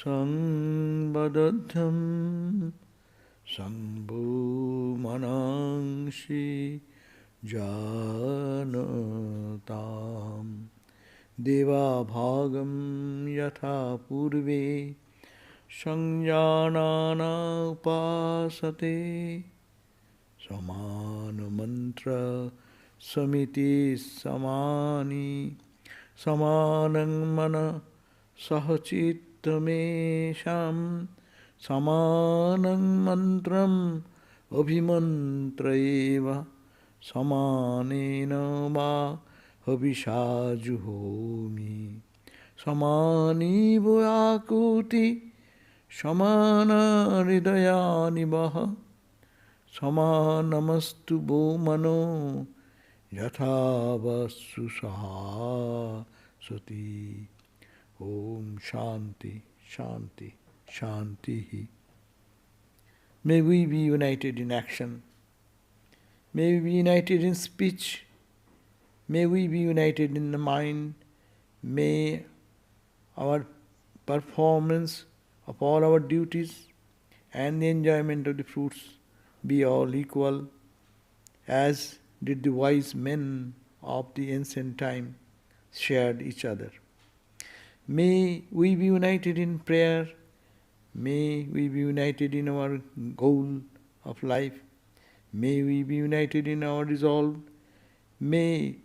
Sangbadaddham Sambhu Manangshi Janatam Deva Bhagam Yatha Purve Sanjanana Upasate Samana Mantra Samiti Samani Samanang Mana Sahachittamesham Samanang Mantram Abhimantraeva Samanena Ma Abhishajuhomi Samani Vayakuti Samana Hridayani Baha Samanamastu Bhomano Yathavasu Saha Sati Om Shanti Shanti Shanti. May we be united in action. May we be united in speech. May we be united in the mind. May our performance of all our duties and the enjoyment of the fruits be all equal, as did the wise men of the ancient time shared each other. May we be united in prayer. May we be united in our goal of life. May we be united in our resolve. May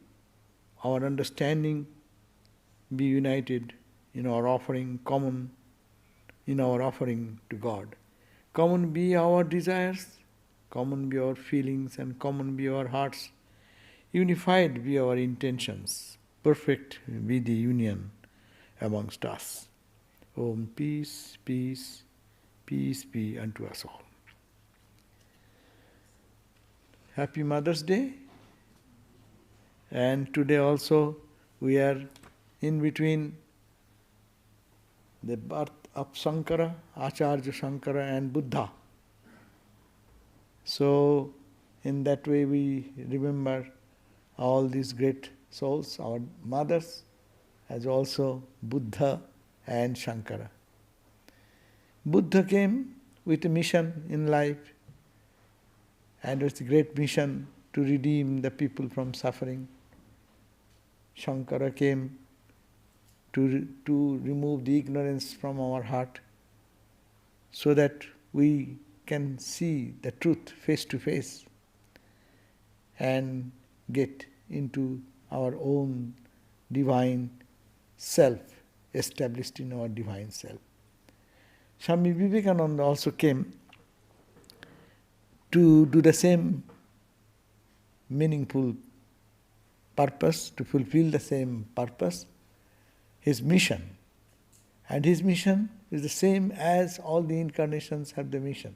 our understanding be united in our offering, common in our offering to God. Common be our desires, common be our feelings, and common be our hearts. Unified be our intentions. Perfect be the union amongst us. Om, peace, peace, peace be unto us all. Happy Mother's Day. And today also we are in between the birth of Sankara, Acharya Sankara and Buddha. So in that way we remember all these great souls, our mothers, as also Buddha and Shankara. Buddha came with a mission in life, and it was a great mission to redeem the people from suffering. Shankara came to remove the ignorance from our heart, so that we can see the truth face to face and get into our own divine self, established in our divine self. Swami Vivekananda also came to do the same meaningful purpose, to fulfill the same purpose, his mission. And his mission is the same as all the incarnations have the mission.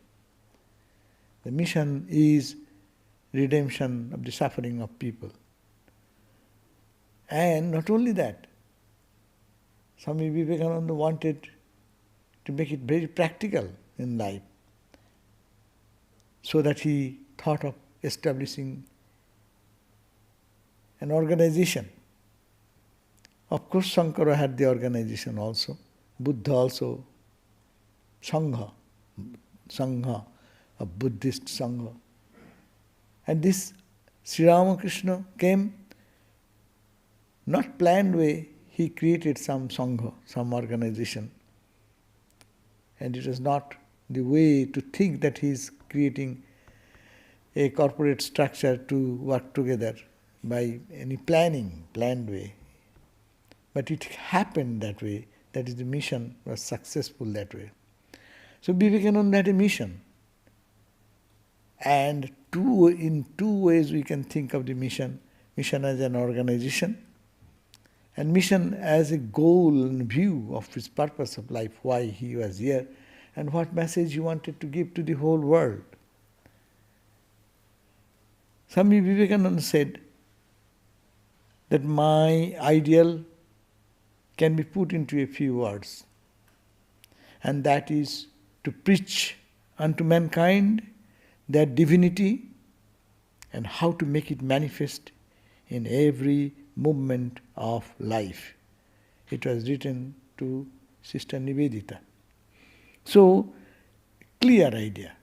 The mission is redemption of the suffering of people. And not only that, Swami Vivekananda wanted to make it very practical in life, so that he thought of establishing an organization. Of course, Shankara had the organization also, Buddha also, Sangha, a Buddhist Sangha. And this Sri Ramakrishna came, not planned way, he created some Sangha, some organization. And it was not the way to think that he is creating a corporate structure to work together by any planned way. But it happened that way. That is, the mission was successful that way. So Vivekananda had a mission. And in two ways we can think of the mission. Mission as an organization, and mission as a goal and view of his purpose of life, why he was here, and what message he wanted to give to the whole world. Swami Vivekananda said that my ideal can be put into a few words, and that is to preach unto mankind their divinity and how to make it manifest in every movement of life. It was written to Sister Nivedita. So, clear idea,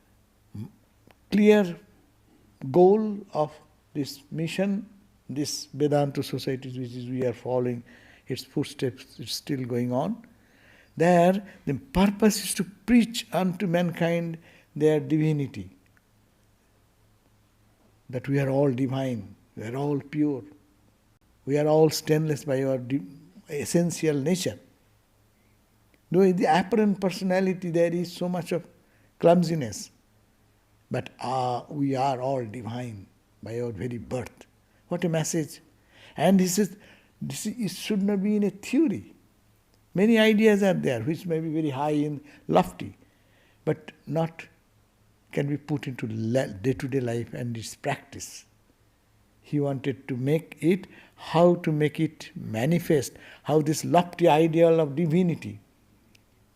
clear goal of this mission, this Vedanta society which is we are following its footsteps, it's still going on. There, the purpose is to preach unto mankind their divinity, that we are all divine, we are all pure, we are all stainless by our essential nature. Though in the apparent personality there is so much of clumsiness, but we are all divine by our very birth. What a message. And it should not be in a theory. Many ideas are there which may be very high and lofty, but not can be put into day-to-day life and its practice. He wanted to make it, how to make it manifest, how this lofty ideal of divinity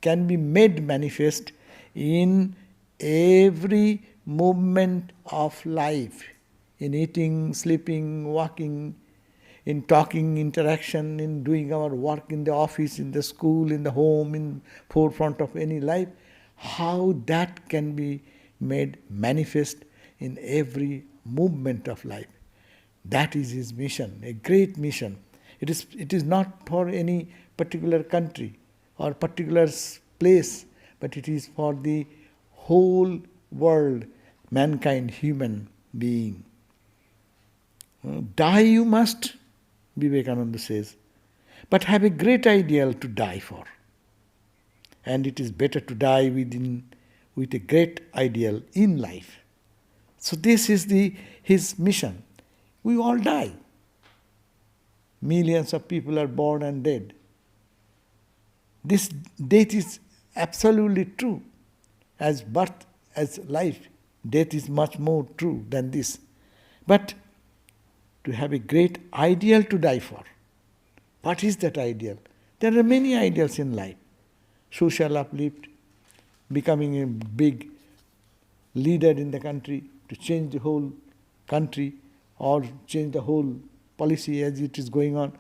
can be made manifest in every movement of life, in eating, sleeping, walking, in talking, interaction, in doing our work in the office, in the school, in the home, in forefront of any life, how that can be made manifest in every movement of life. That is his mission, a great mission. It is not for any particular country or particular place, but it is for the whole world, mankind, human being. Die you must, Vivekananda says, but have a great ideal to die for. And it is better to die with a great ideal in life. So this is his mission. We all die. Millions of people are born and dead. This death is absolutely true. As birth, as life, death is much more true than this. But to have a great ideal to die for. What is that ideal? There are many ideals in life. Social uplift, becoming a big leader in the country, to change the whole country or change the whole policy as it is going on.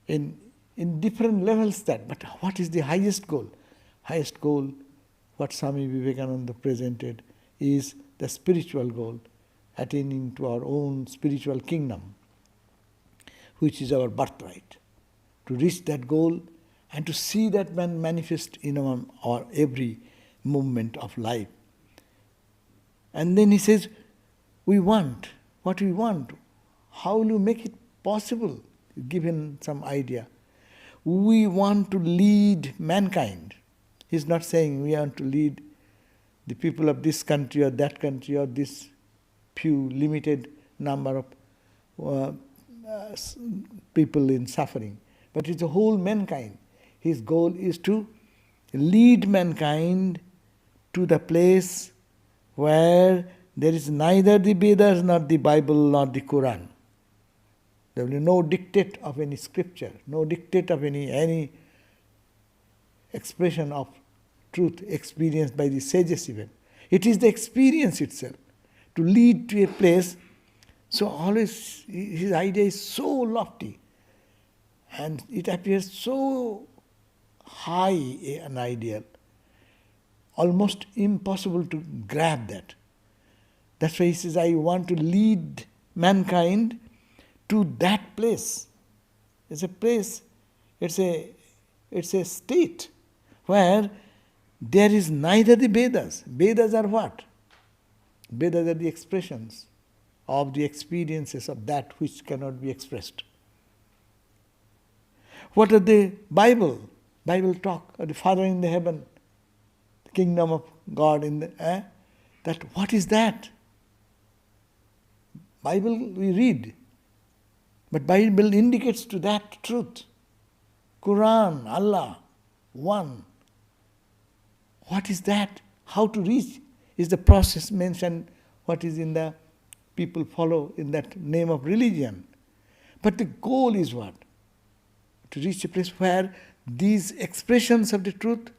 In different levels that. But what is the highest goal? Highest goal, what Swami Vivekananda presented, is the spiritual goal, attaining to our own spiritual kingdom, which is our birthright. To reach that goal and to see that man manifest in our every movement of life. And then he says, we want what we want. How will you make it possible? Given some idea. We want to lead mankind. He's not saying we want to lead the people of this country or that country or this few limited number of people in suffering. But it's the whole mankind. His goal is to lead mankind to the place where there is neither the Vedas, nor the Bible, nor the Quran. There will be no dictate of any scripture, no dictate of any expression of truth experienced by the sages even. It is the experience itself to lead to a place. So always his idea is so lofty and it appears so high an ideal, almost impossible to grab that. That's why he says, I want to lead mankind to that place. It's a place, it's a state where there is neither the Vedas. Vedas are what? Vedas are the expressions of the experiences of that which cannot be expressed. What are the Bible? Bible talk of the Father in the heaven, the kingdom of God in the that what is that? Bible we read, but Bible indicates to that truth. Quran, Allah, one. What is that? How to reach? Is the process mentioned what is in the people follow in that name of religion. But the goal is what? To reach a place where these expressions of the truth,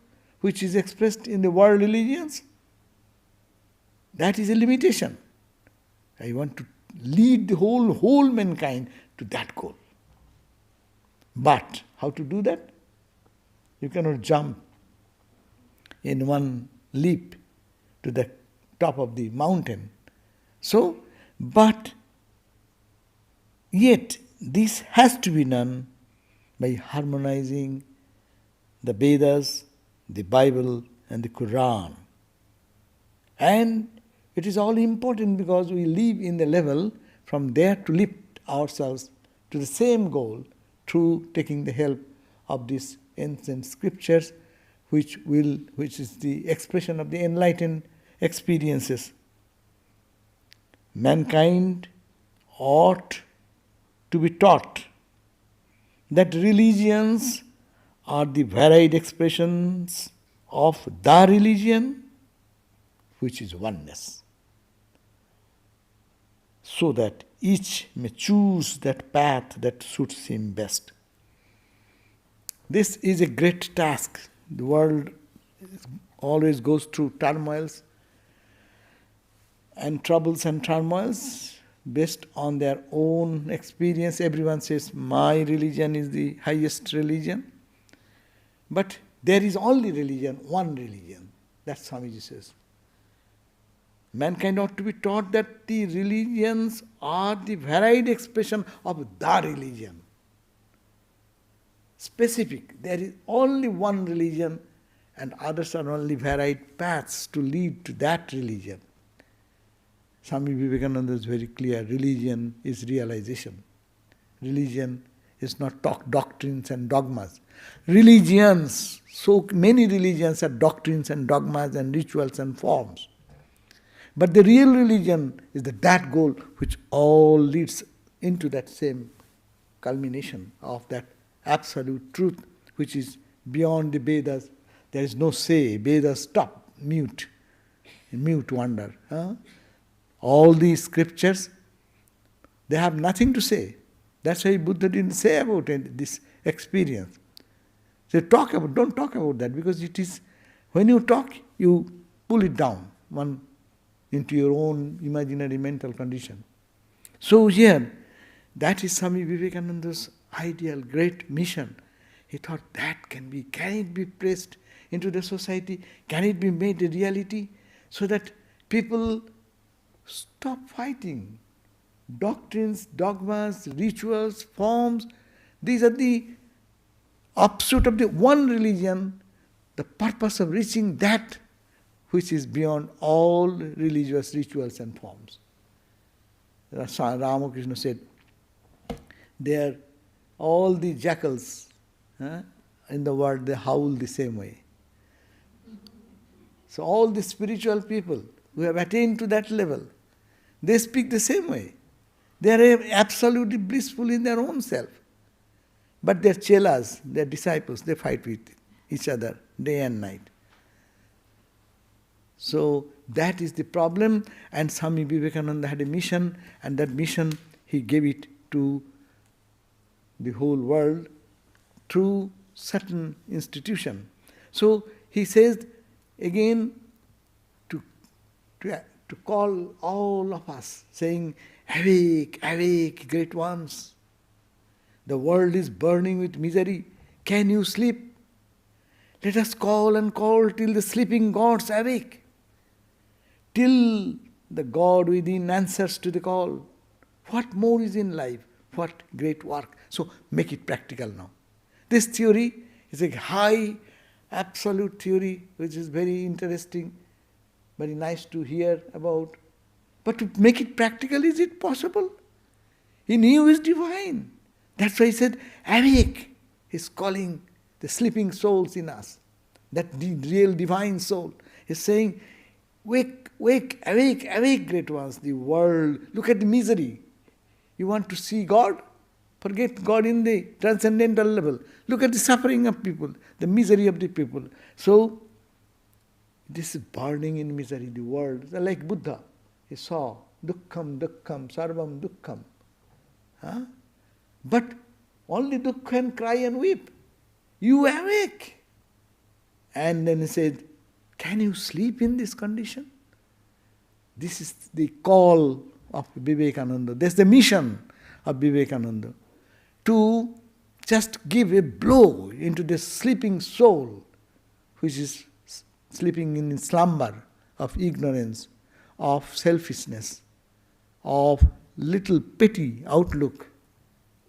which is expressed in the world religions, that is a limitation. I want to lead the whole mankind to that goal. But how to do that? You cannot jump in one leap to the top of the mountain. So, but yet this has to be done by harmonizing the Vedas, the Bible and the Quran. And it is all important because we live in the level from there to lift ourselves to the same goal through taking the help of these ancient scriptures, which is the expression of the enlightened experiences. Mankind ought to be taught that religions are the varied expressions of the religion, which is oneness, so that each may choose that path that suits him best. This is a great task. The world always goes through turmoils and troubles and turmoils based on their own experience. Everyone says, my religion is the highest religion. But there is only religion, one religion. That's Swamiji says. Mankind ought to be taught that the religions are the varied expression of the religion. Specific. There is only one religion and others are only varied paths to lead to that religion. Swami Vivekananda is very clear. Religion is realization. Religion is not doctrines and dogmas. Religions, so many religions are doctrines and dogmas and rituals and forms. But the real religion is that goal which all leads into that same culmination of that absolute truth which is beyond the Vedas. There is no say. Vedas stop, mute wonder. All these scriptures, they have nothing to say. That's why Buddha didn't say about this experience. So don't talk about that, because it is, when you talk, you pull it down into your own imaginary mental condition. So here, that is Swami Vivekananda's ideal great mission. He thought can it be pressed into the society? Can it be made a reality? So that people stop fighting. Doctrines, dogmas, rituals, forms, these are the offshoot of the one religion, the purpose of reaching that which is beyond all religious rituals and forms. Ramakrishna said, all the jackals in the world, they howl the same way. So all the spiritual people who have attained to that level, they speak the same way. They are absolutely blissful in their own self. But their chelas, their disciples, they fight with each other day and night. So that is the problem, and Swami Vivekananda had a mission, and that mission he gave it to the whole world through certain institution. So he says again to call all of us, saying, awake, awake, great ones. The world is burning with misery. Can you sleep? Let us call and call till the sleeping gods awake. Till the God within answers to the call. What more is in life? What great work. So make it practical now. This theory is a high, absolute theory, which is very interesting, very nice to hear about. But to make it practical, is it possible? He knew is divine. That's why he said, awake. He's calling the sleeping souls in us. That the real divine soul is saying, wake, wake, awake, awake, great ones. The world, look at the misery. You want to see God? Forget God in the transcendental level. Look at the suffering of people, the misery of the people. So, this is burning in misery, the world. Like Buddha, he saw, dukkham, dukkham, sarvam, dukkham. But only dukkha can cry and weep. You awake. And then he said, can you sleep in this condition? This is the call of Vivekananda. That's the mission of Vivekananda. To just give a blow into the sleeping soul, which is sleeping in slumber of ignorance, of selfishness, of little petty outlook,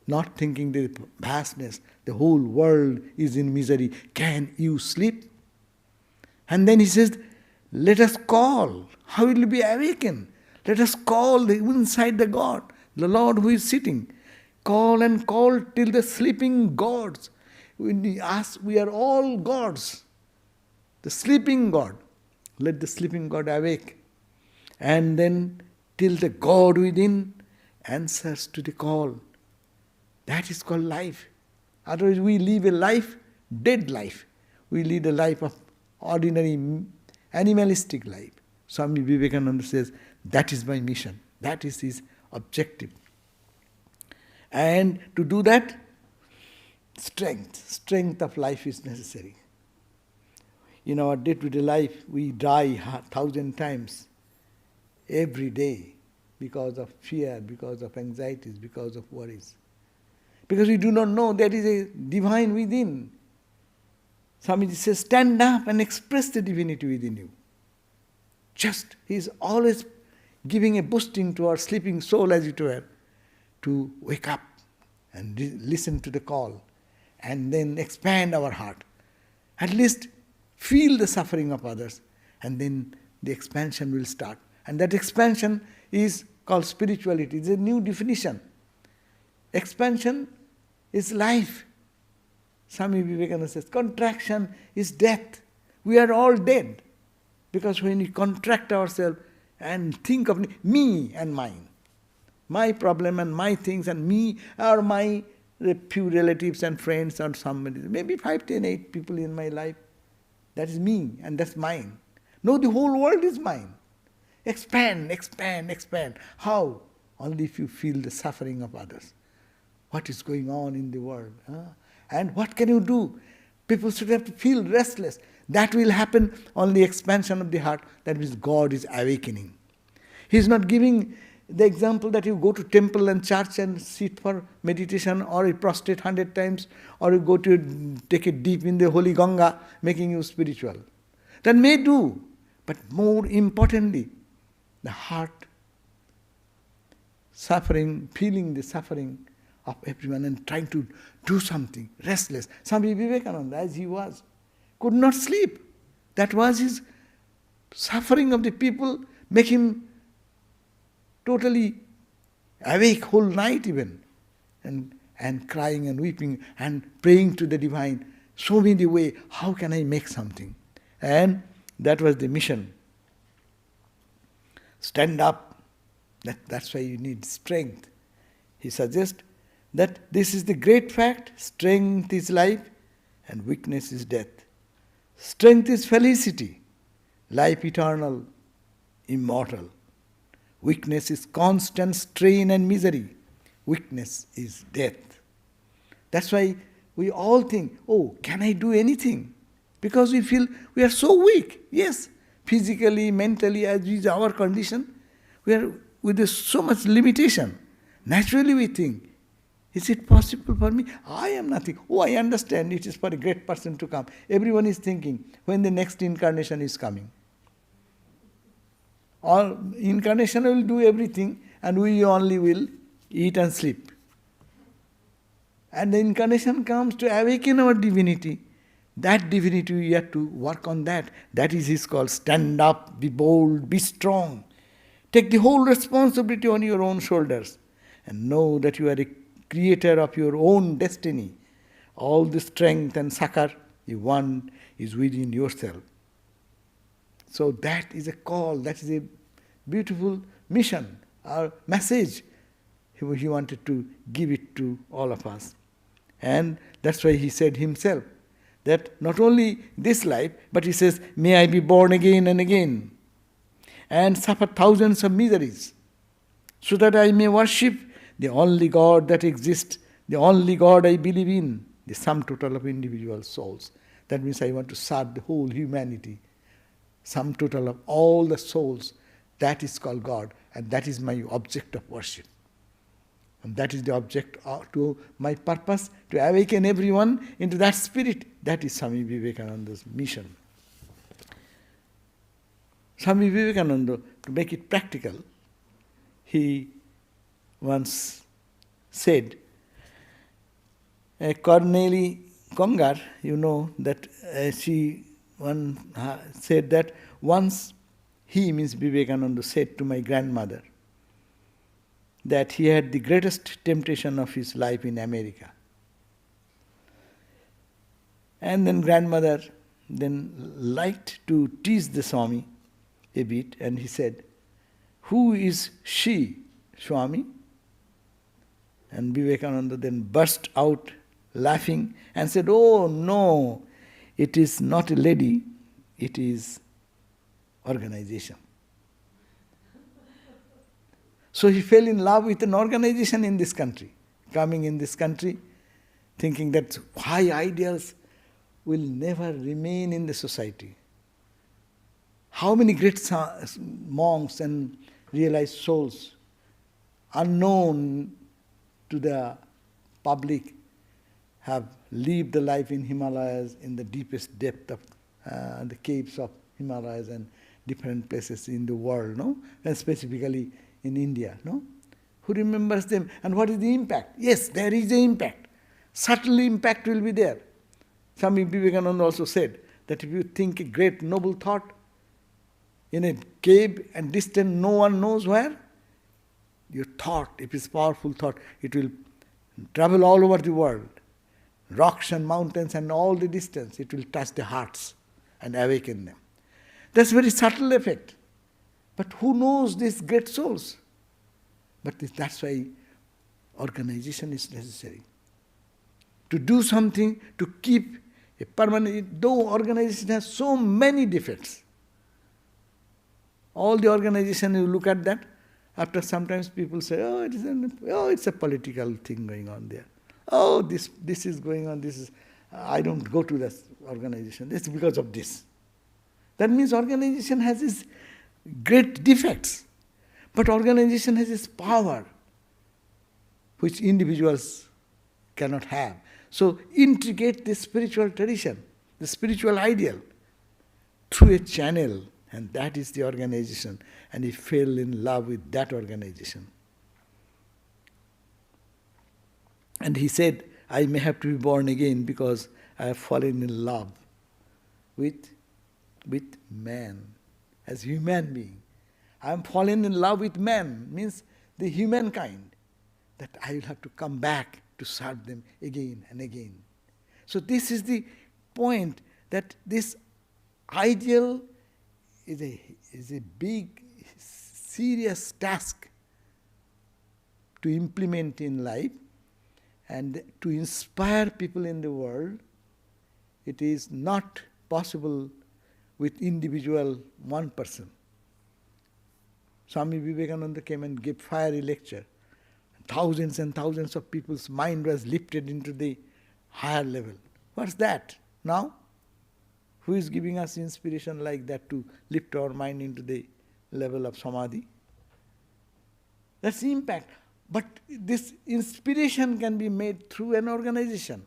not thinking the vastness, the whole world is in misery. Can you sleep? And then he says, let us call. How will you be awakened? Let us call inside the God, the Lord who is sitting. Call and call till the sleeping gods. We are all gods. The sleeping God. Let the sleeping God awake. And then till the God within answers to the call. That is called life. Otherwise we live a life, dead life. We lead a life of ordinary animalistic life. Swami Vivekananda says, that is my mission. That is his objective. And to do that, strength of life is necessary. In our day-to-day life, we die 1,000 times every day because of fear, because of anxieties, because of worries. Because we do not know there is a divine within. Swamiji says, stand up and express the divinity within you. He is always giving a boosting to our sleeping soul, as it were, to wake up and listen to the call and then expand our heart. At least feel the suffering of others, and then the expansion will start. And that expansion is called spirituality. It's a new definition. Expansion is life. Swami Vivekananda says, contraction is death. We are all dead. Because when we contract ourselves and think of me and mine, my problem and my things and me or my few relatives and friends or somebody, maybe 5, 10, 8 people in my life, that is me and that's mine. No, the whole world is mine. Expand, expand, expand. How? Only if you feel the suffering of others. What is going on in the world? Huh? And what can you do? People should have to feel restless. That will happen on the expansion of the heart. That means God is awakening. He is not giving the example that you go to temple and church and sit for meditation, or you prostrate 100 times, or you go to take a dip in the holy Ganga, making you spiritual. That may do, but more importantly, the heart suffering, feeling the suffering of everyone and trying to do something, restless. Swami Vivekananda, as he was, could not sleep. That was his suffering of the people, make him totally awake whole night even, and crying and weeping and praying to the divine. Show me the way, how can I make something? And that was the mission. Stand up. That's why you need strength. He suggests that this is the great fact. Strength is life and weakness is death. Strength is felicity, life eternal, immortal. Weakness is constant strain and misery. Weakness is death. That's why we all think, oh, can I do anything? Because we feel we are so weak. Yes, physically, mentally, as is our condition, we are with so much limitation. Naturally we think, is it possible for me? I am nothing. Oh, I understand it is for a great person to come. Everyone is thinking when the next incarnation is coming. Or incarnation will do everything and we only will eat and sleep. And the incarnation comes to awaken our divinity. That divinity we have to work on that. That is called stand up, be bold, be strong. Take the whole responsibility on your own shoulders and know that you are a creator of your own destiny. All the strength and succor you want is within yourself. So that is a call, that is a beautiful mission, or message. He wanted to give it to all of us. And that's why he said himself that not only this life, but he says, may I be born again and again and suffer thousands of miseries, so that I may worship the only God that exists, the only God I believe in, the sum total of individual souls. That means I want to serve the whole humanity, sum total of all the souls. That is called God, and that is my object of worship. And that is the object to my purpose, to awaken everyone into that spirit. That is Swami Vivekananda's mission. Swami Vivekananda, to make it practical, he once said, Corneli Congar, you know, that she said that once he, means Vivekananda, said to my grandmother that he had the greatest temptation of his life in America. And then grandmother then liked to tease the Swami a bit, and he said, "Who is she, Swami?" And Vivekananda then burst out laughing and said, "Oh no, it is not a lady, it is organization." So he fell in love with an organization in this country, coming in this country, thinking that high ideals will never remain in the society. How many great monks and realized souls, unknown to the public, have lived the life in Himalayas, in the deepest depth of the caves of Himalayas and different places in the world, no? And specifically in India, no? Who remembers them? And what is the impact? Yes, there is the impact. Subtle impact will be there. Swami Vivekananda also said that if you think a great noble thought in a cave and distant, no one knows where, your thought, if it's powerful thought, it will travel all over the world. Rocks and mountains and all the distance, it will touch the hearts and awaken them. That's very subtle effect. But who knows these great souls? But that's why organization is necessary. To do something, to keep a permanent, though organization has so many defects. All the organization, you look at that, after sometimes people say, it's a political thing going on there. Oh, this is going on, I don't go to this organization, it's because of this. That means organization has its great defects, but organization has its power, which individuals cannot have. So integrate the spiritual tradition, the spiritual ideal, through a channel, and that is the organization. And he fell in love with that organization. And he said, I may have to be born again because I have fallen in love with man, as human being. I am fallen in love with man, means the humankind, that I will have to come back to serve them again and again. So this is the point, that this ideal is a big, serious task to implement in life and to inspire people in the world. It is not possible with individual one person. Swami Vivekananda came and gave fiery lecture. Thousands and thousands of people's mind was lifted into the higher level. What's that now? Who is giving us inspiration like that to lift our mind into the level of samadhi? That's the impact. But this inspiration can be made through an organization.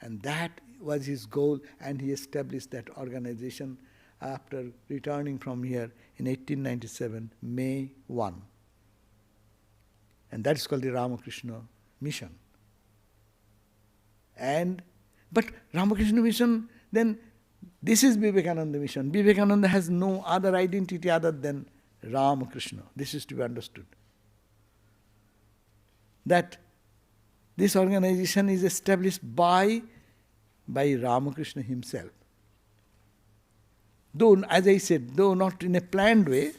And that was his goal, and he established that organization after returning from here in 1897, May 1. And that is called the Ramakrishna Mission. But Ramakrishna Mission, then this is Vivekananda Mission. Vivekananda has no other identity other than Ramakrishna. This is to be understood. That this organization is established by Ramakrishna himself. Though, as I said, though not in a planned way,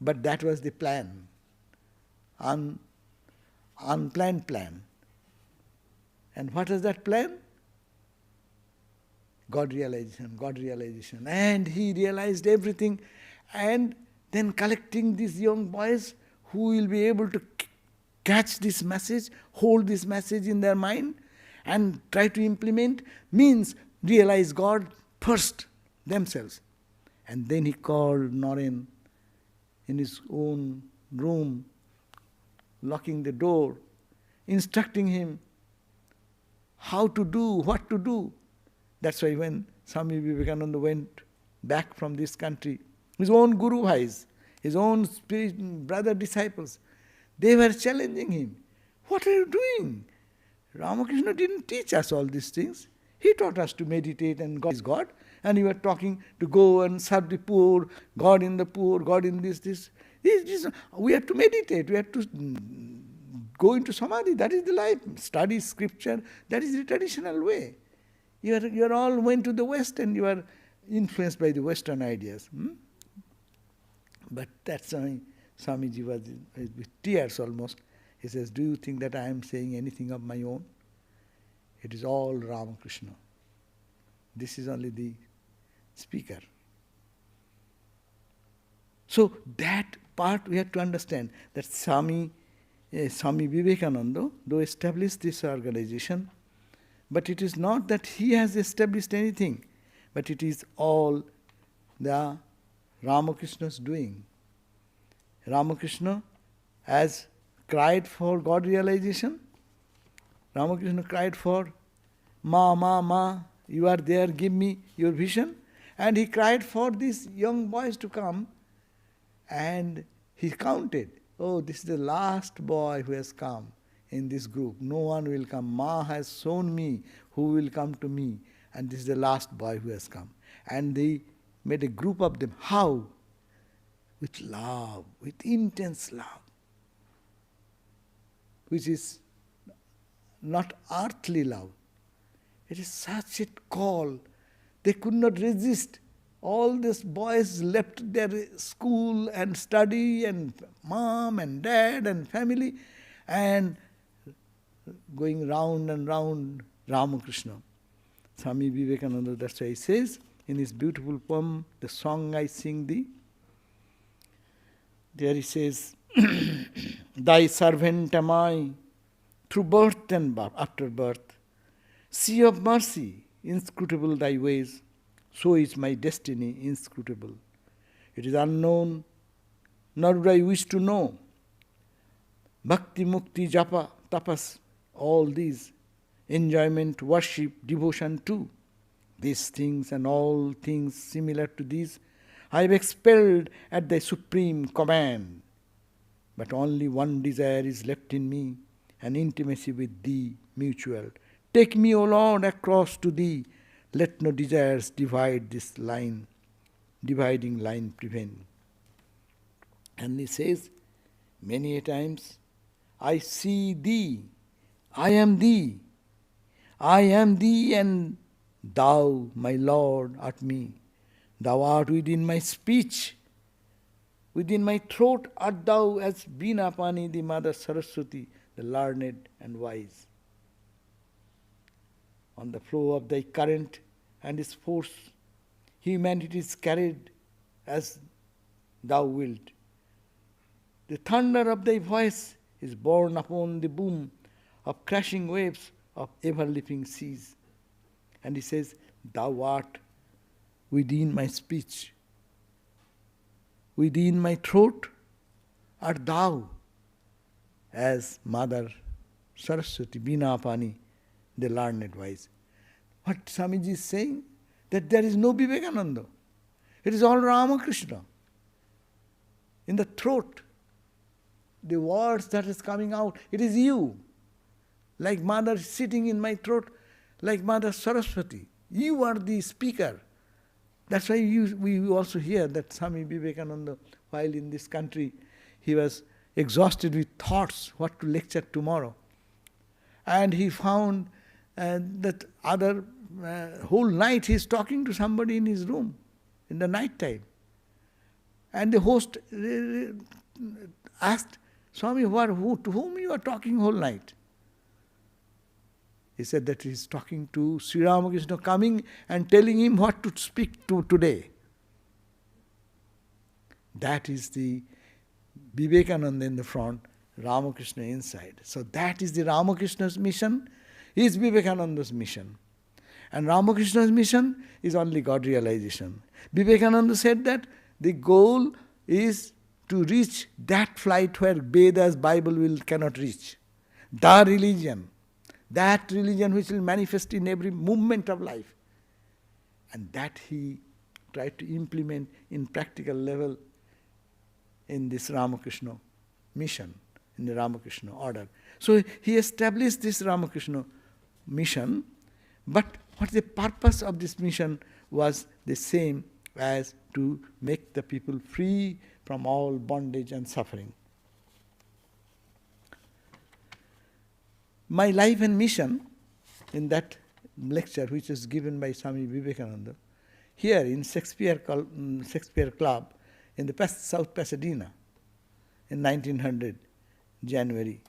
but that was the plan. Unplanned plan. And what is that plan? God realization. And he realized everything, and then collecting these young boys who will be able to catch this message, hold this message in their mind, and try to implement, means realize God first, themselves. And then he called Naren in his own room, locking the door, instructing him how to do, what to do. That's why when Swami Vivekananda went back from this country, his own Guru Bhais, his own brother disciples, they were challenging him. What are you doing? Ramakrishna didn't teach us all these things. He taught us to meditate and God is God. And you are talking to go and serve the poor, God in the poor, God in this. We have to meditate. We have to go into samadhi. That is the life. Study scripture. That is the traditional way. You are all went to the West and you are influenced by the Western ideas. But that's why Swamiji was with tears almost. He says, do you think that I am saying anything of my own? It is all Ramakrishna. This is only the speaker. So that part we have to understand, that Swami Vivekananda, though established this organization, but it is not that he has established anything, but it is all the Ramakrishna's doing. Ramakrishna has cried for God realization. Ramakrishna cried for Ma, you are there, give me your vision. And he cried for these young boys to come, and he counted. Oh, this is the last boy who has come in this group. No one will come. Ma has shown me who will come to me, and this is the last boy who has come. And they made a group of them. How? With love, with intense love, which is not earthly love. It is such a call. They could not resist. All these boys left their school and study and mom and dad and family and going round and round Ramakrishna. Swami Vivekananda, that's why he says in his beautiful poem, The Song I Sing Thee, there he says, Thy servant am I, through birth and after birth. Sea of mercy, inscrutable thy ways, so is my destiny inscrutable. It is unknown, nor do I wish to know. Bhakti, mukti, japa, tapas, all these, enjoyment, worship, devotion too. These things and all things similar to these, I have expelled at thy supreme command. But only one desire is left in me, an intimacy with thee mutual. Take me, O Lord, across to thee. Let no desires divide this line, dividing line prevent. And he says, many a times, I see thee, I am thee, and thou, my Lord, art me. Thou art within my speech, within my throat art thou as Vinapani, the Mother Saraswati, the learned and wise. On the flow of thy current and its force, humanity is carried as thou wilt. The thunder of thy voice is borne upon the boom of crashing waves of ever-leaping seas. And he says, thou art within my speech, within my throat art thou as Mother Saraswati, Vinapani, the learned wise. What Swamiji is saying? That there is no Vivekananda. It is all Ramakrishna. In the throat, the words that is coming out, it is you. Like Mother sitting in my throat, like Mother Saraswati. You are the speaker. That's why we also hear that Swami Vivekananda, while in this country, he was exhausted with thoughts, what to lecture tomorrow. And he found that whole night he is talking to somebody in his room, in the night time. And the host asked, Swami, to whom you are talking whole night? He said that he is talking to Sri Ramakrishna, coming and telling him what to speak to today. That is the Vivekananda in the front, Ramakrishna inside. So that is the Ramakrishna's mission, is Vivekananda's mission. And Ramakrishna's mission is only God realization. Vivekananda said that the goal is to reach that flight where Vedas, Bible cannot reach. The religion. That religion which will manifest in every movement of life. And that he tried to implement in practical level in this Ramakrishna mission, in the Ramakrishna order. So he established this Ramakrishna mission, but what the purpose of this mission was the same as to make the people free from all bondage and suffering. My life and mission in that lecture, which is given by Swami Vivekananda, here in Shakespeare Club in the South Pasadena in 1900, January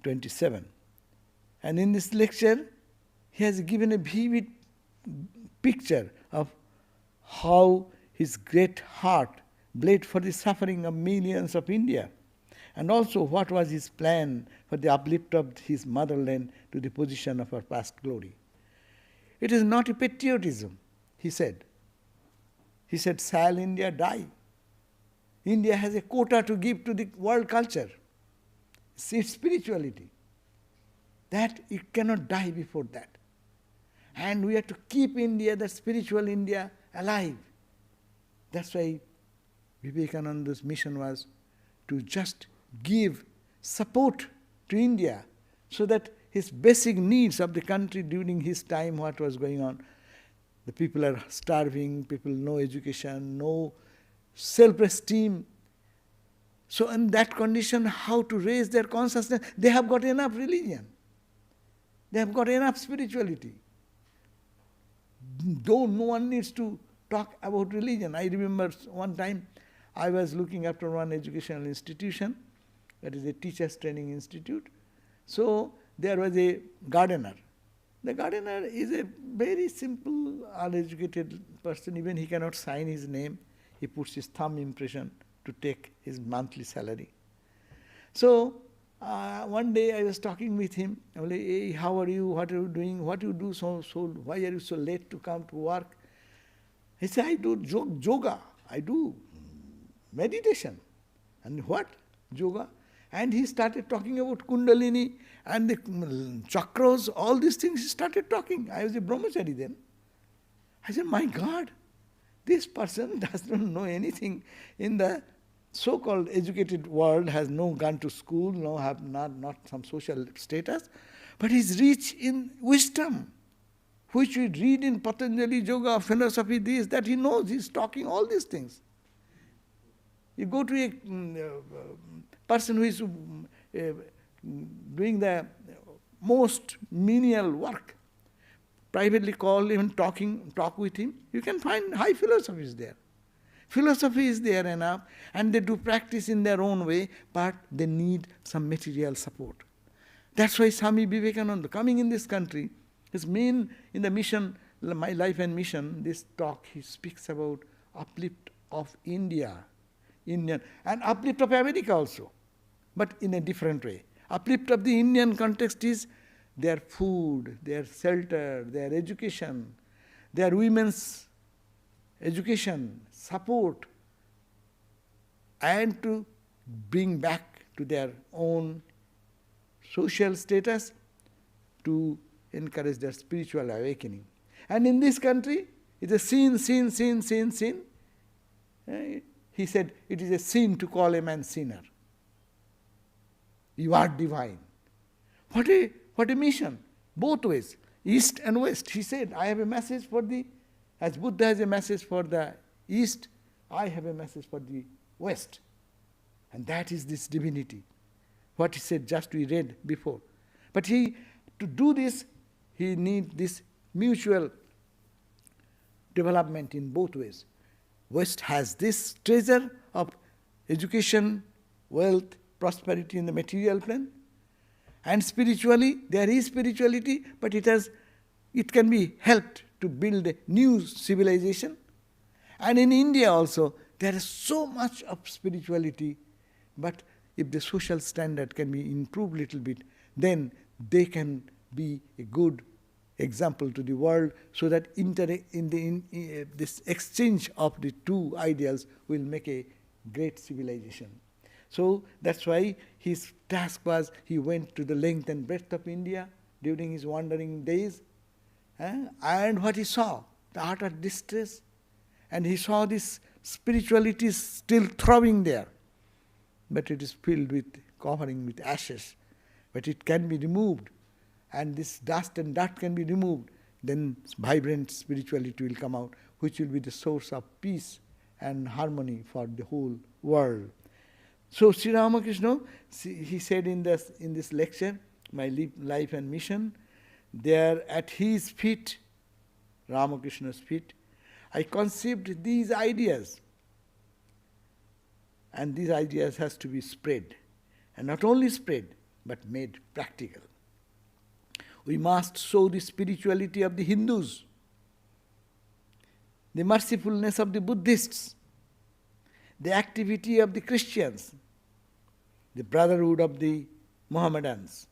27. And in this lecture, he has given a vivid picture of how his great heart bled for the suffering of millions of India, and also what was his plan for the uplift of his motherland to the position of her past glory. It is not a patriotism, he said. He said, shall India die? India has a quota to give to the world culture. It's its spirituality. That it cannot die before that. And we have to keep India, that spiritual India, alive. That's why Vivekananda's mission was to just give support to India so that his basic needs of the country during his time, what was going on, the people are starving, people no education, no self-esteem. So in that condition, how to raise their consciousness? They have got enough religion. They have got enough spirituality. Though no one needs to talk about religion. I remember one time I was looking after one educational institution, that is a teachers training institute. So there was a gardener. The gardener is a very simple, uneducated person. Even he cannot sign his name. He puts his thumb impression to take his monthly salary. So one day I was talking with him. I was like, hey, how are you? What are you doing? What do you do? Why are you so late to come to work? He said, I do yoga. I do meditation. And what? Yoga. And he started talking about Kundalini and the chakras, all these things he started talking. I was a brahmachari then. I said, my God, this person does not know anything in the so-called educated world, has no gone to school, no have not some social status, but he's rich in wisdom, which we read in Patanjali Yoga, philosophy, this, that he knows, he's talking all these things. You go to a person who is doing the most menial work, privately call him, talk with him, you can find high philosophies there. Philosophy is there enough, and they do practice in their own way, but they need some material support. That's why Swami Vivekananda, coming in this country, his main, in the mission, my life and mission, this talk, he speaks about uplift of India, Indian, and uplift of America also, but in a different way. Uplift of the Indian context is their food, their shelter, their education, their women's education, support, and to bring back to their own social status to encourage their spiritual awakening. And in this country, it's a sin. He said, it is a sin to call a man sinner. You are divine. What a mission. Both ways, East and West. He said, I have a message for the, as Buddha has a message for the East, I have a message for the West. And that is this divinity. What he said, just we read before. But to do this, he needs this mutual development in both ways. West has this treasure of education, wealth, prosperity in the material plane. And spiritually, there is spirituality, but it can be helped to build a new civilization. And in India also, there is so much of spirituality, but if the social standard can be improved a little bit, then they can be a good example to the world, so that this exchange of the two ideals will make a great civilization. So that's why his task was, he went to the length and breadth of India during his wandering days, and what he saw, the utter distress And he saw this spirituality is still throbbing there. But it is filled with, covering with ashes. But it can be removed. And this dust and dirt can be removed. Then vibrant spirituality will come out, which will be the source of peace and harmony for the whole world. So Sri Ramakrishna, he said in this lecture, My Life and Mission, there at his feet, Ramakrishna's feet, I conceived these ideas. And these ideas has to be spread. And not only spread, but made practical. We must show the spirituality of the Hindus, the mercifulness of the Buddhists, the activity of the Christians, the brotherhood of the Mohammedans,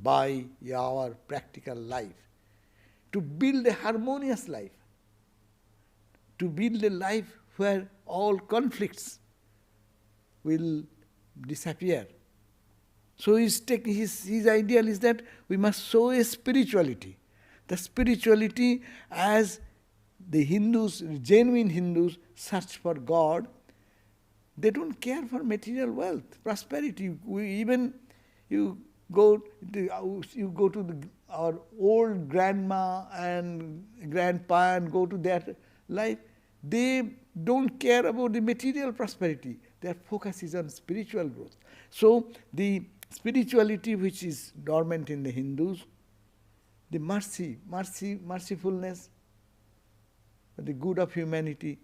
by our practical life, to build a harmonious life, to build a life where all conflicts will disappear. So his ideal is that we must show a spirituality. The spirituality as the Hindus, genuine Hindus, search for God. They don't care for material wealth, prosperity. You go to our old grandma and grandpa and go to their life. They don't care about the material prosperity. Their focus is on spiritual growth. So the spirituality which is dormant in the Hindus, the mercifulness, the good of humanity,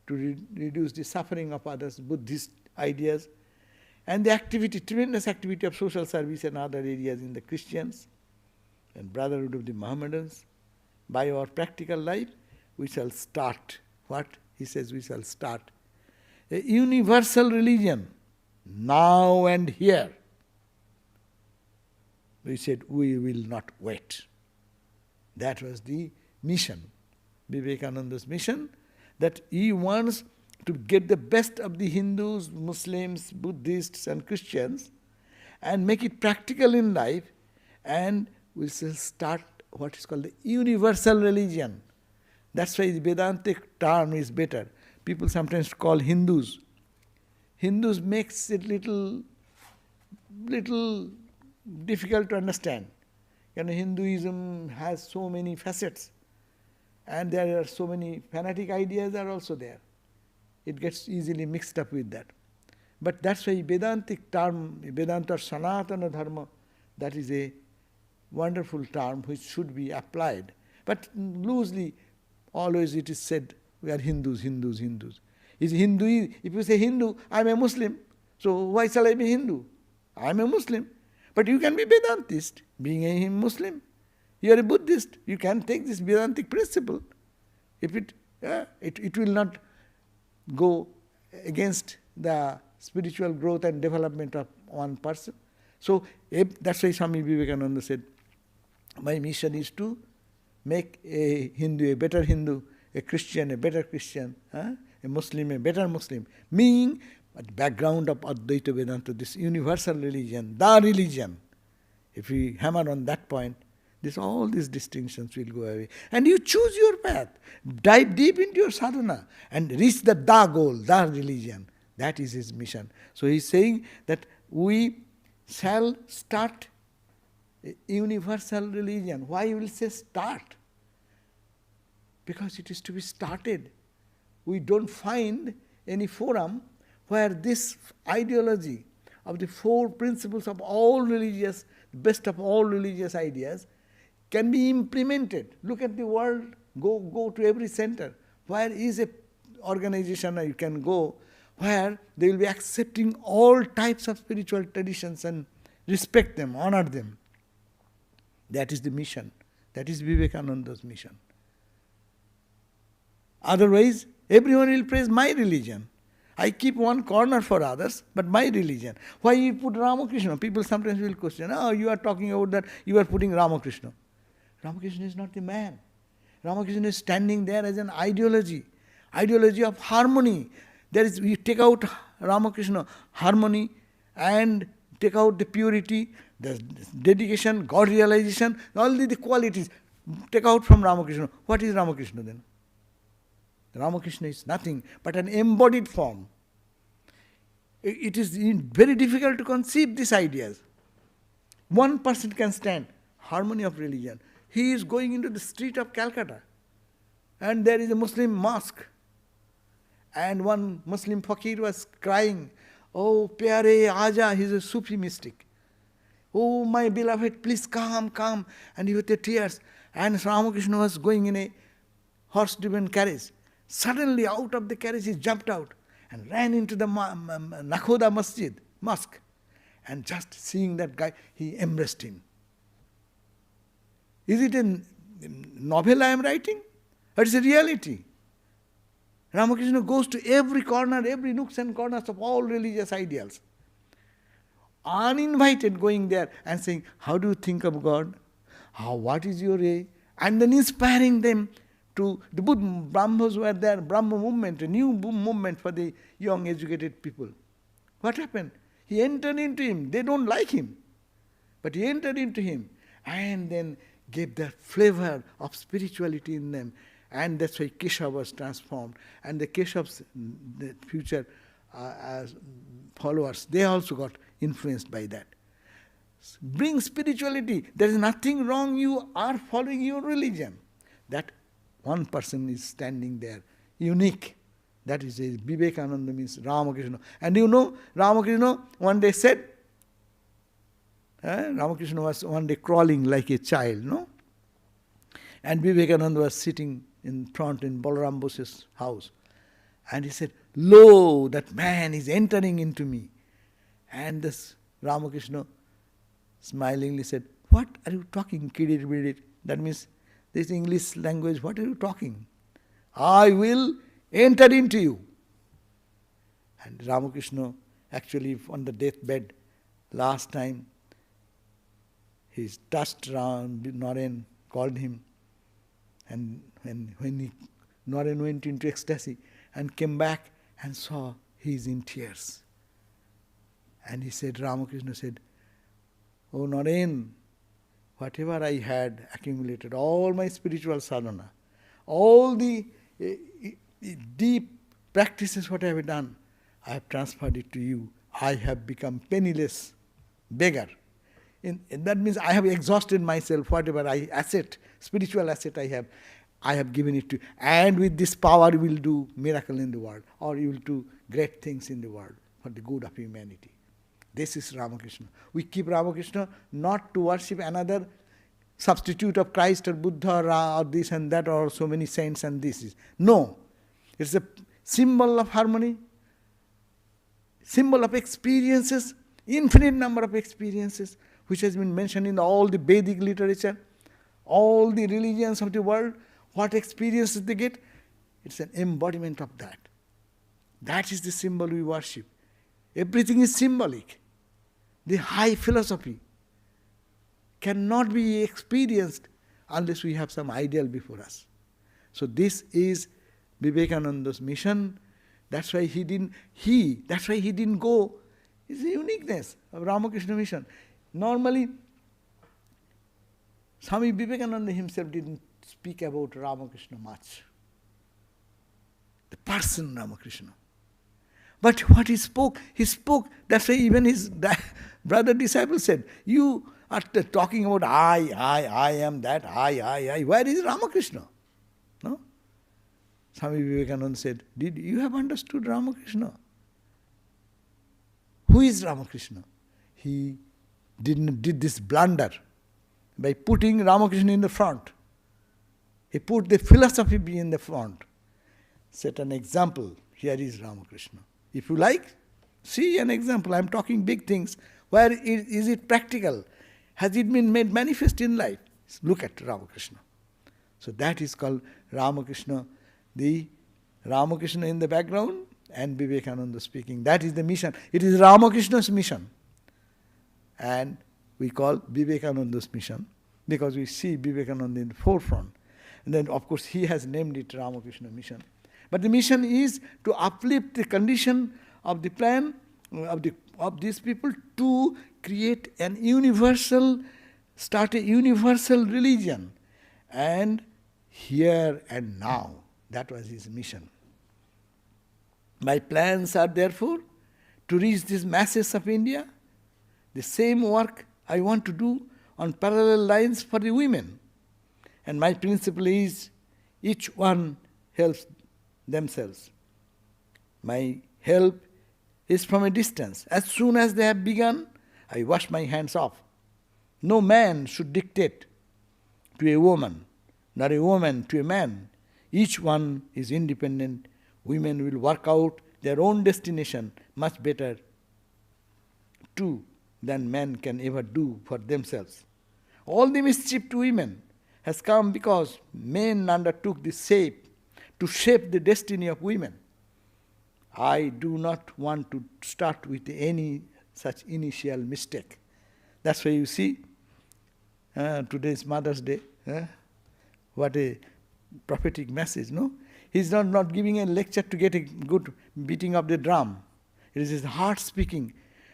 to reduce the suffering of others, Buddhist ideas, and the activity, tremendous activity of social service and other areas in the Christians, and brotherhood of the Mohammedans. By our practical life, we shall start. What? He says we shall start a universal religion, now and here. We said we will not wait. That was the mission, Vivekananda's mission, that he wants to get the best of the Hindus, Muslims, Buddhists and Christians and make it practical in life, and we shall start what is called the universal religion. That's why the Vedantic term is better. People sometimes call Hindus. Hindus makes it little difficult to understand. Hinduism has so many facets, and there are so many fanatic ideas are also there. It gets easily mixed up with that. But that's why Vedantic term, Vedanta or Sanatana Dharma, that is a wonderful term which should be applied. But loosely, always it is said, we are Hindus, Hindus, Hindus. If you say Hindu, I am a Muslim, so why shall I be Hindu? I am a Muslim. But you can be Vedantist, being a Muslim. You are a Buddhist, you can take this Vedantic principle. If it will not go against the spiritual growth and development of one person. So that's why Swami Vivekananda said, my mission is to make a Hindu a better Hindu, a Christian a better Christian, a Muslim a better Muslim. Meaning, at the background of Advaita Vedanta, this universal religion, the religion, if we hammer on that point, all these distinctions will go away. And you choose your path. Dive deep into your sadhana and reach the goal, the religion. That is his mission. So he's saying that we shall start a universal religion. Why you will say start? Because it is to be started. We don't find any forum where this ideology of the four principles of all religious, best of all religious ideas, can be implemented. Look at the world, go to every center. Where is a organization you can go where they will be accepting all types of spiritual traditions and respect them, honor them. That is the mission. That is Vivekananda's mission. Otherwise, everyone will praise my religion. I keep one corner for others, but my religion. Why you put Ramakrishna? People sometimes will question, you are talking about that, you are putting Ramakrishna. Ramakrishna is not the man. Ramakrishna is standing there as an ideology of harmony. We take out Ramakrishna, harmony, and take out the purity, the dedication, God realization, all the qualities. Take out from Ramakrishna. What is Ramakrishna then? Ramakrishna is nothing but an embodied form. It is very difficult to conceive these ideas. One person can stand, harmony of religion. He is going into the street of Calcutta, and there is a Muslim mosque. And one Muslim fakir was crying, "Oh, Pyare, Aja," he is a Sufi mystic. "Oh, my beloved, please come, come." And he with the tears. And Ramakrishna was going in a horse-driven carriage. Suddenly, out of the carriage, he jumped out and ran into the Nakhoda mosque. And just seeing that guy, he embraced him. Is it a novel I am writing? Or is it reality? Ramakrishna goes to every corner, every nooks and corners of all religious ideals. Uninvited, going there and saying, "How do you think of God? What is your way?" And then inspiring them to the Brahmas were there, Brahma movement, a new movement for the young educated people. What happened? He entered into him. They don't like him. But he entered into him and then gave that flavor of spirituality in them. And that's why Keshav was transformed. And the Keshav's the future as followers, they also got influenced by that. Bring spirituality. There is nothing wrong. You are following your religion. That one person is standing there, unique. That is Vivekananda, means Ramakrishna. And you know, Ramakrishna one day said, Ramakrishna was one day crawling like a child, no? And Vivekananda was sitting in front in Balaram Bose's house. And he said, "Lo, that man is entering into me." And this Ramakrishna smilingly said, "What are you talking, kidir? That means this English language, what are you talking? I will enter into you." And Ramakrishna, actually on the deathbed, last time, he touched Naren, called him, and when Naren went into ecstasy and came back and saw he is in tears. And he said, Ramakrishna said, "Oh Naren, whatever I had accumulated, all my spiritual sadhana, all the deep practices what I have done, I have transferred it to you. I have become penniless beggar. That means I have exhausted myself, whatever spiritual asset I have given it to you. And with this power you will do miracle in the world, or you will do great things in the world for the good of humanity." This is Ramakrishna. We keep Ramakrishna not to worship another substitute of Christ or Buddha or this and that or so many saints and this is. No. It's a symbol of harmony, symbol of experiences, infinite number of experiences, which has been mentioned in all the Vedic literature, all the religions of the world, what experiences they get. It's an embodiment of that. That is the symbol we worship. Everything is symbolic. The high philosophy cannot be experienced unless we have some ideal before us. So this is Vivekananda's mission. That's why he didn't go. It's the uniqueness of Ramakrishna Mission. Normally, Swami Vivekananda himself didn't speak about Ramakrishna much. The person Ramakrishna. But what he spoke, that's why even his brother disciple said, "You are talking about I am that, I. Where is Ramakrishna?" No? Swami Vivekananda said, "Did you have understood Ramakrishna? Who is Ramakrishna?" He did this blunder by putting Ramakrishna in the front. He put the philosophy in the front. Set an example. Here is Ramakrishna. If you like, see an example. I am talking big things. Where is it practical? Has it been made manifest in life? Look at Ramakrishna. So that is called Ramakrishna. The Ramakrishna in the background and Vivekananda speaking. That is the mission. It is Ramakrishna's mission. And we call Vivekananda's mission because we see Vivekananda in the forefront. And then of course he has named it Ramakrishna Mission. But the mission is to uplift the condition of the plan of these people to create start a universal religion. And here and now. That was his mission. My plans are therefore to reach these masses of India. The same work I want to do on parallel lines for the women. And my principle is each one helps themselves. My help is from a distance. As soon as they have begun, I wash my hands off. No man should dictate to a woman, nor a woman to a man. Each one is independent. Women will work out their own destination much better too than men can ever do for themselves. All the mischief to women has come because men undertook to shape the destiny of women. I do not want to start with any such initial mistake. That's why you see, today is Mother's Day. What a prophetic message, no? He's not giving a lecture to get a good beating of the drum. It is his heart speaking.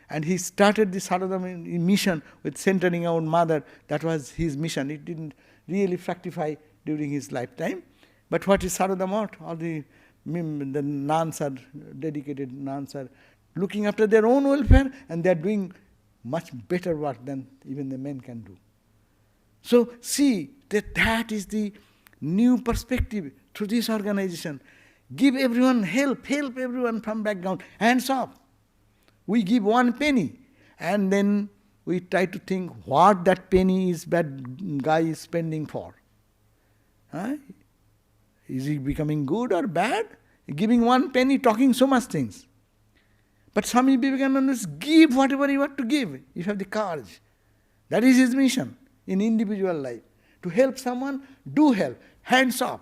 And he started the Sarvadevananda mission with centering our mother. That was his mission. It didn't really fructify during his lifetime. But what is Sarvadevananda? All the nuns are, dedicated nuns are looking after their own welfare, and they are doing much better work than even the men can do. So see that is the new perspective through this organization. Give everyone help everyone from background. Hands off. We give 1 penny, and then we try to think what that penny is that guy is spending for. Is he becoming good or bad? Giving 1 penny, talking so much things. But Swami Vivekananda says, give whatever you want to give, if you have the courage. That is his mission in individual life. To help someone, do help. Hands off.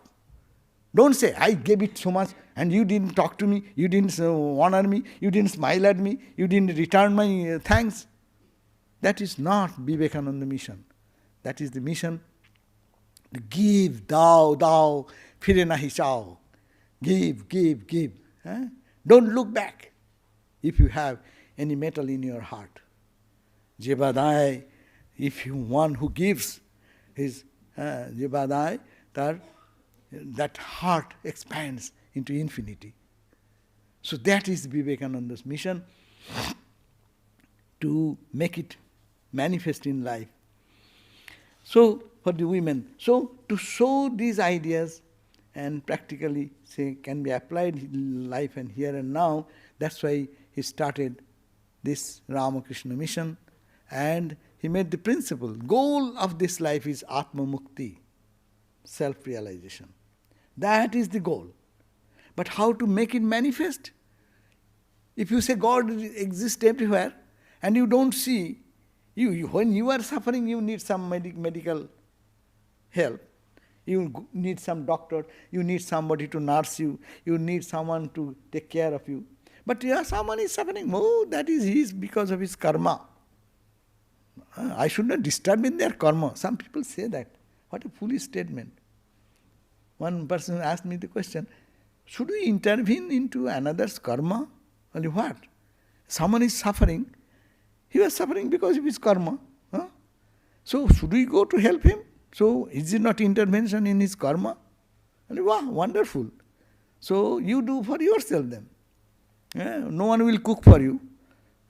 Don't say, I gave it so much and you didn't talk to me, you didn't honor me, you didn't smile at me, you didn't return my thanks. That is not Vivekananda mission. That is the mission to give, thou, phire nahi chao. Give. Don't look back if you have any metal in your heart. Jebadai, if you one who gives his Jebadai, that heart expands into infinity. So that is Vivekananda's mission, to make it manifest in life. So for the women, so to show these ideas and practically say can be applied in life and here and now, that's why he started this Ramakrishna Mission, and he made the principle. Goal of this life is Atma Mukti, self-realization. That is the goal. But how to make it manifest? If you say God exists everywhere and you don't see, when you are suffering, you need some medical help. You need some doctor, you need somebody to nurse you, you need someone to take care of you. But someone is suffering, that is his because of his karma. I should not disturb in their karma. Some people say that. What a foolish statement. One person asked me the question, should we intervene into another's karma? Only what? Someone is suffering. He was suffering because of his karma. So should we go to help him? So is it not intervention in his karma? And wow, wonderful. So you do for yourself then. No one will cook for you.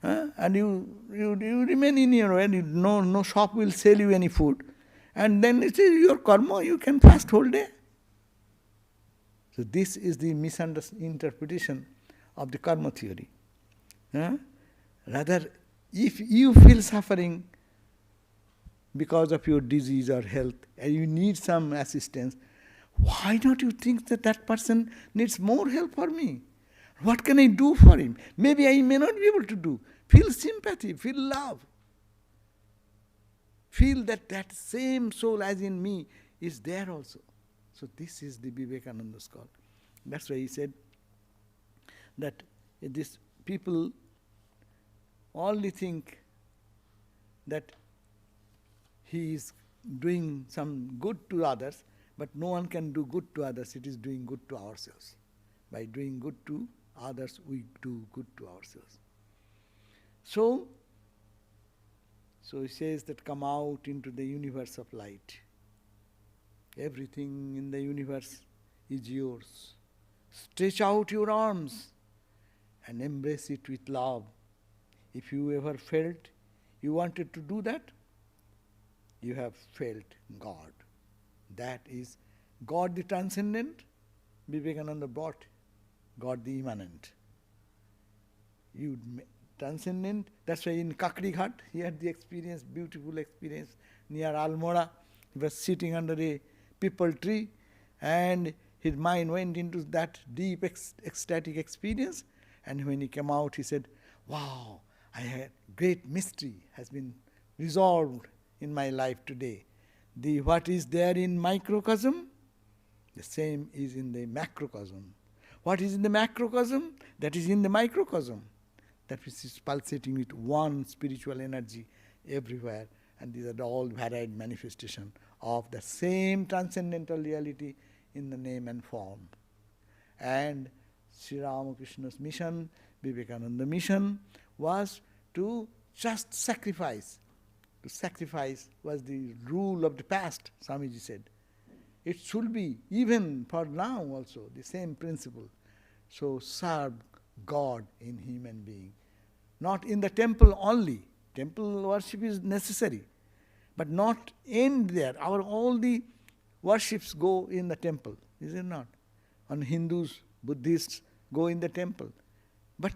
And you remain in your way. No shop will sell you any food. And then it is your karma, you can fast whole day. So this is the misinterpretation of the karma theory. Rather, if you feel suffering because of your disease or health and you need some assistance, why don't you think that that person needs more help for me? What can I do for him? Maybe I may not be able to do. Feel sympathy, feel love. Feel that same soul as in me is there also. So this is the Vivekananda's call. That's why he said that these people only think that he is doing some good to others, but no one can do good to others. It is doing good to ourselves. By doing good to others, we do good to ourselves. So he says that come out into the universe of light. Everything in the universe is yours. Stretch out your arms and embrace it with love. If you ever felt you wanted to do that, you have felt God. That is God the transcendent. Vivekananda brought God the immanent. You transcendent. That's why in Kakri Ghat he had the experience, beautiful experience near Almora. He was sitting under a peepal tree and his mind went into that deep ecstatic experience, and when he came out he said, wow, I had great mystery has been resolved in my life today. The what is there in microcosm, the same is in the macrocosm. What is in the macrocosm, that is in the microcosm. That which is pulsating with one spiritual energy everywhere, and these are all varied manifestation of the same transcendental reality in the name and form. And Sri Ramakrishna's mission, Vivekananda mission, was to just sacrifice. To sacrifice was the rule of the past, Swamiji said. It should be, even for now also, the same principle. So serve God in human being. Not in the temple only. Temple worship is necessary, but not end there. All the worships go in the temple, is it not? And Hindus, Buddhists go in the temple. But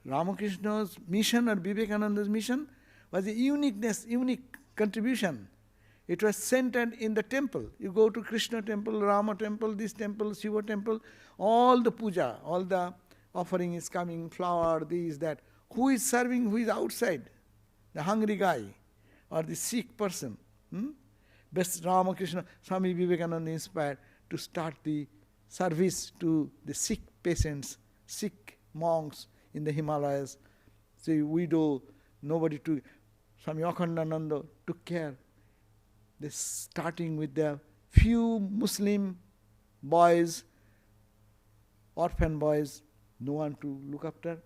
Ramakrishna's mission or Vivekananda's mission was a uniqueness, unique contribution. It was centered in the temple. You go to Krishna temple, Rama temple, this temple, Shiva temple, all the puja, all the offering is coming, flower, this, that. Who is serving, who is outside? The hungry guy or the sick person. Best Ramakrishna, Swami Vivekananda inspired to start the service to the sick patients, sick monks in the Himalayas. The widow, nobody to. Swami Akhandananda took care. They starting with the few Muslim boys, orphan boys, no one to look after.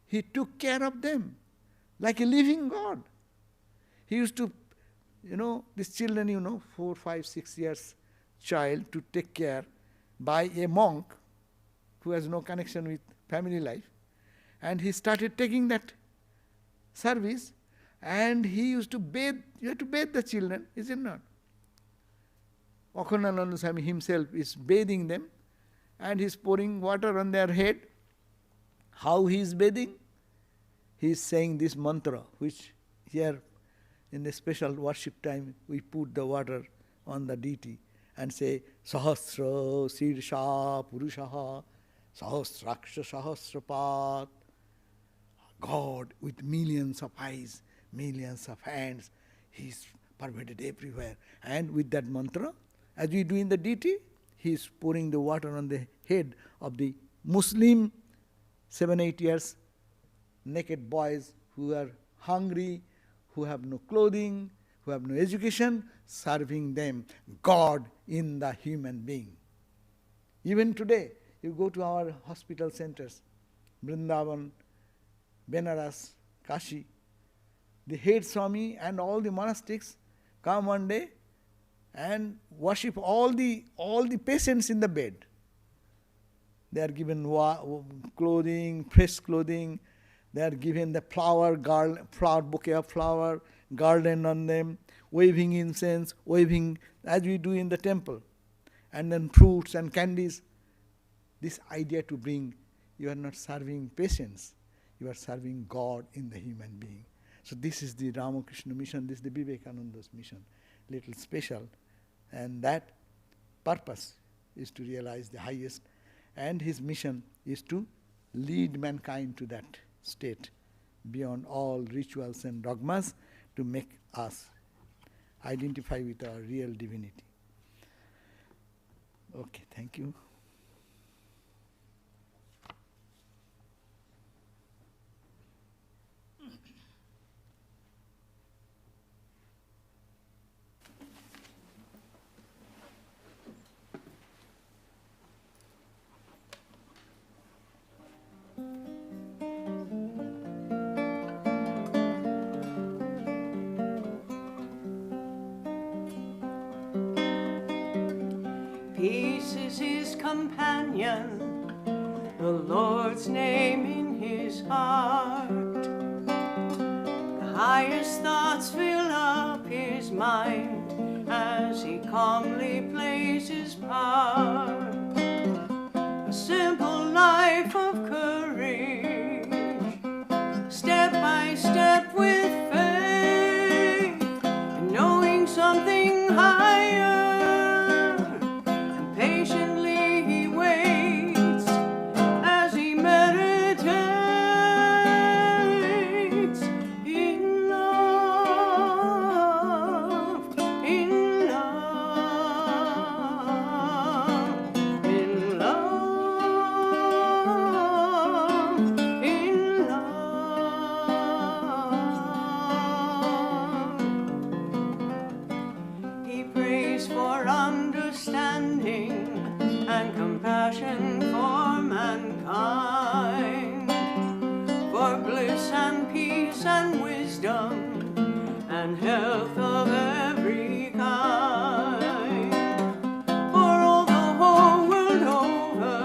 He took care of them like a living God. He used to, these children, 4, 5, 6 years child to take care by a monk who has no connection with family life. And he started taking that service, and he used to bathe. You have to bathe the children, is it not? Akhandananda Swami himself is bathing them, and he is pouring water on their head. How he is bathing? He is saying this mantra, which here in the special worship time we put the water on the deity and say, Sahasra Sirsha Purushaha Sahasraksha Sahasrapat. God with millions of eyes, millions of hands, He is pervaded everywhere. And with that mantra, as we do in the deity, He is pouring the water on the head of the Muslim 7, 8 years naked boys who are hungry, who have no clothing, who have no education, serving them God in the human being. Even today, you go to our hospital centers, Vrindavan, Benaras, Kashi, the head Swami and all the monastics come one day and worship all the patients in the bed. They are given clothing, fresh clothing. They are given the flower bouquet of flower, garland on them, waving incense, waving as we do in the temple, and then fruits and candies. This idea to bring, you are not serving patients, you are serving God in the human being. So this is the Ramakrishna mission, this is the Vivekananda's mission, little special, and that purpose is to realize the highest, and his mission is to lead mankind to that state beyond all rituals and dogmas, to make us identify with our real divinity. Okay, thank you. Peace is his companion, the Lord's name in his heart. The highest thoughts fill up his mind as he calmly plays his part. A simple life of courage, step by step with faith, and knowing something higher, and patiently he waits as he meditates in love, in love, in love, in love. He prays for understanding and compassion for mankind, for bliss and peace and wisdom and health of every kind, for all the whole world over,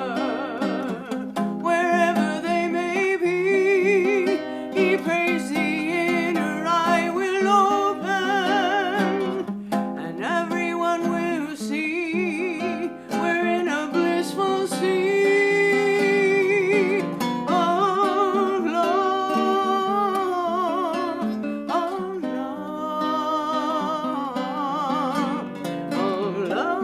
wherever they may be. He prays the inner eye will open, and everyone will see we're in a blissful sea of love, of love, of love,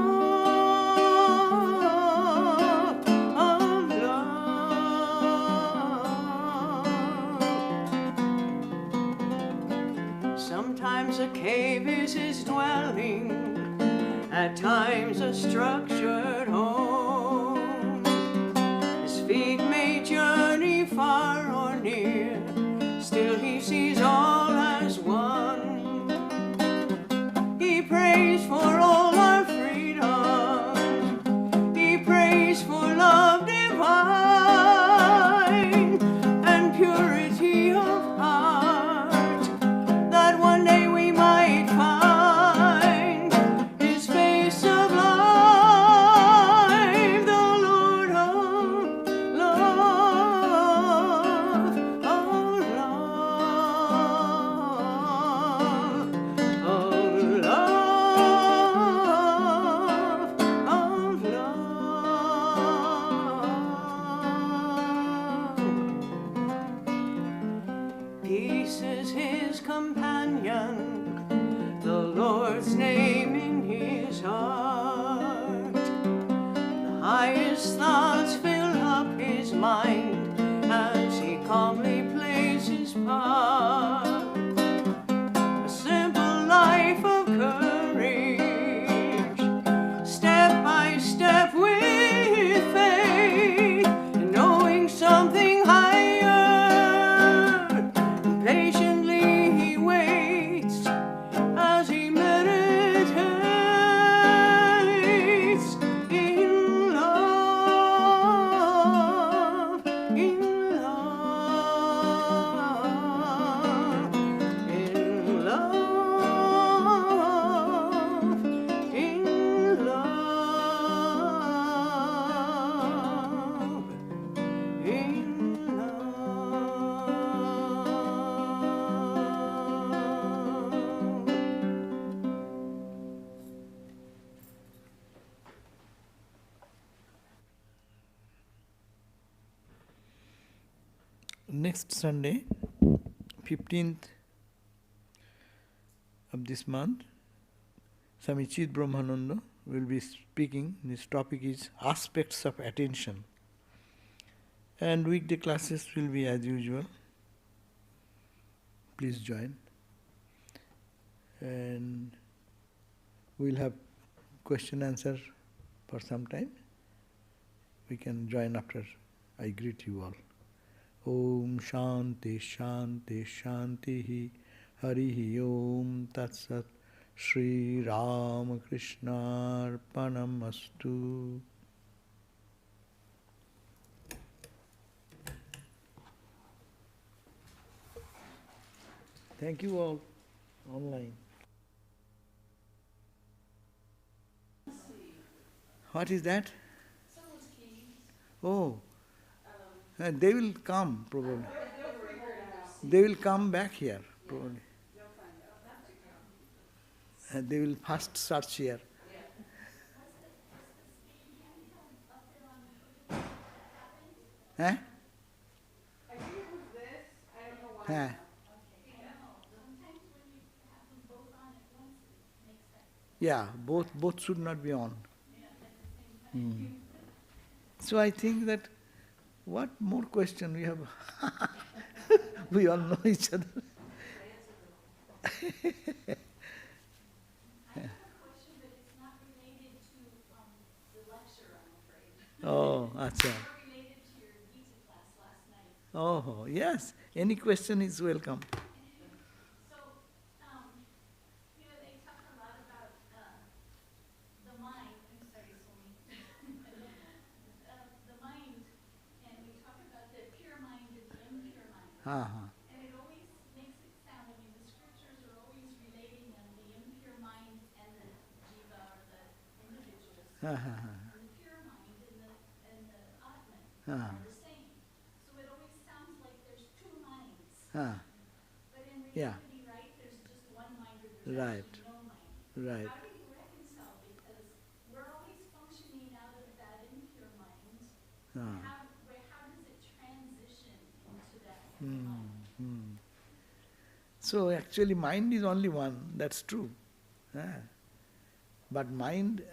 of love. Sometimes a cave is his dwelling, at times a structured home. His feet may journey far or near, still he sees all as one. He prays for all our freedom, he prays for love divine and purity of heart, that one day we might find his face of life, the Lord of love, of love, of love, of love. Peace is his companion, the Lord's name in his heart. The highest thoughts fill up his mind as he calmly plays his part. A simple life of courage, step by step with faith, and knowing something higher, and patiently he waits as he meditates in love, in love, in love, in love, in love. Next Sunday, 15th of this month, Swami Brahmananda will be speaking. This topic is aspects of attention. And weekday classes will be as usual. Please join. And we'll have question answer for some time. We can join after I greet you all. Om Shanti Shanti Shanti Harihi Om Tat Sat Shri Ramakrishna Arpanamastu. Thank you all online. What is that? Oh, they will come probably. They will come back here probably. They will first search here. Eh? Eh. Yeah, both should not be on. So I think that what more question we have? We all know each other. Oh, acha. Oh, yes. Any question is welcome. Uh-huh. Uh-huh. Uh-huh. Uh-huh. Yeah. Right. Right. Ah. Hmm. So actually mind is only one, that's true. Ah. But mind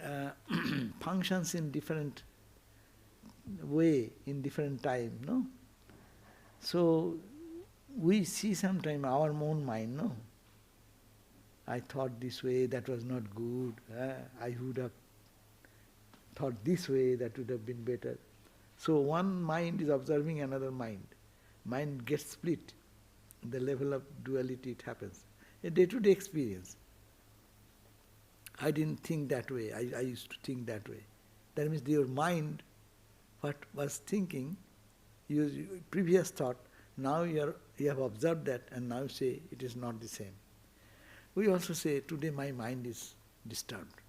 functions in different way, in different time, no? So we see sometime our own mind, no? I thought this way, that was not good. I would have thought this way, that would have been better. So one mind is observing another mind. Mind gets split. The level of duality it happens. A day-to-day experience. I didn't think that way. I used to think that way. That means your mind, what was thinking, your previous thought, now you have observed that and now say it is not the same. We also say, today my mind is disturbed.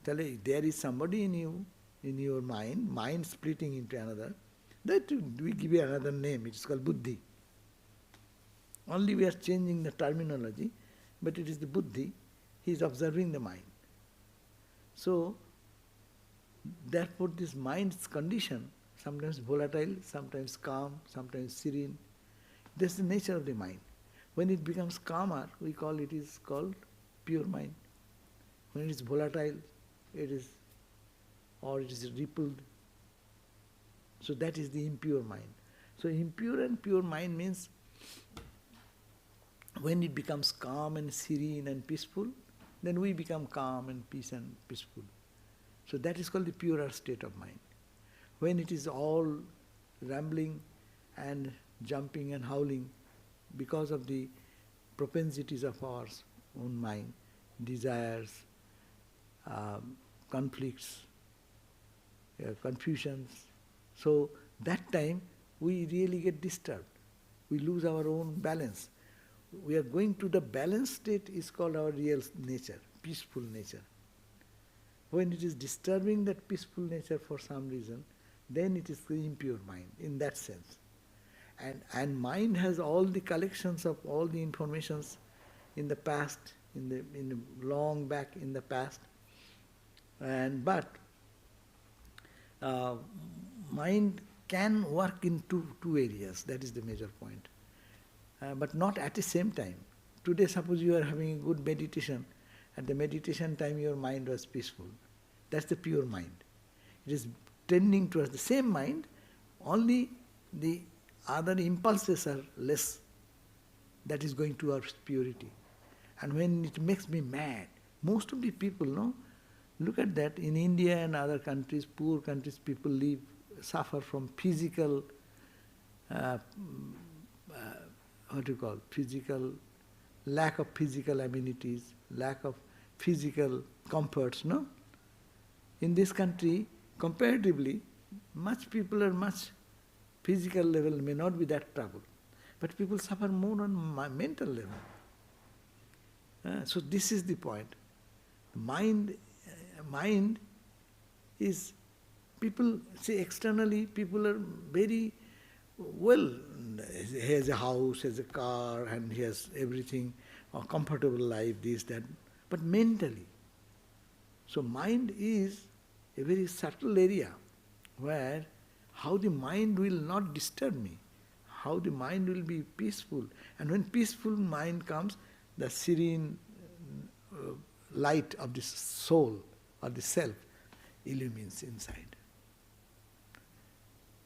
There is somebody in you, in your mind splitting into another, that we give you another name, it is called buddhi. Only we are changing the terminology, but it is the buddhi, he is observing the mind. So, therefore this mind's condition, sometimes volatile, sometimes calm, sometimes serene, that's the nature of the mind. When it becomes calmer, we call it is called pure mind. When it is volatile, it is rippled. So that is the impure mind. So impure and pure mind means when it becomes calm and serene and peaceful, then we become calm and peace and peaceful. So that is called the purer state of mind. When it is all rambling and jumping and howling because of the propensities of our own mind, desires, conflicts, confusions. So that time we really get disturbed. We lose our own balance. We are going to the balanced state is called our real nature, peaceful nature. When it is disturbing that peaceful nature for some reason, then it is the impure mind in that sense. And mind has all the collections of all the informations in the past, in the long back in the past. But mind can work in two areas. That is the major point. But not at the same time. Today, suppose you are having a good meditation. At the meditation time, your mind was peaceful. That's the pure mind. It is tending towards the same mind, only the other impulses are less. That is going towards purity. And when it makes me mad, most of the people, look at that, in India and other countries, poor countries, people suffer from physical, lack of physical amenities, lack of physical comforts, no? In this country, comparatively, people are much physical level may not be that trouble, but people suffer more on mental level. So this is the point. Mind is people, see, externally people are very well. He has a house, has a car, and he has everything, a comfortable life, this, that. But mentally, so mind is a very subtle area where how the mind will not disturb me, how the mind will be peaceful. And when peaceful mind comes, the serene light of the soul or the self illumines inside.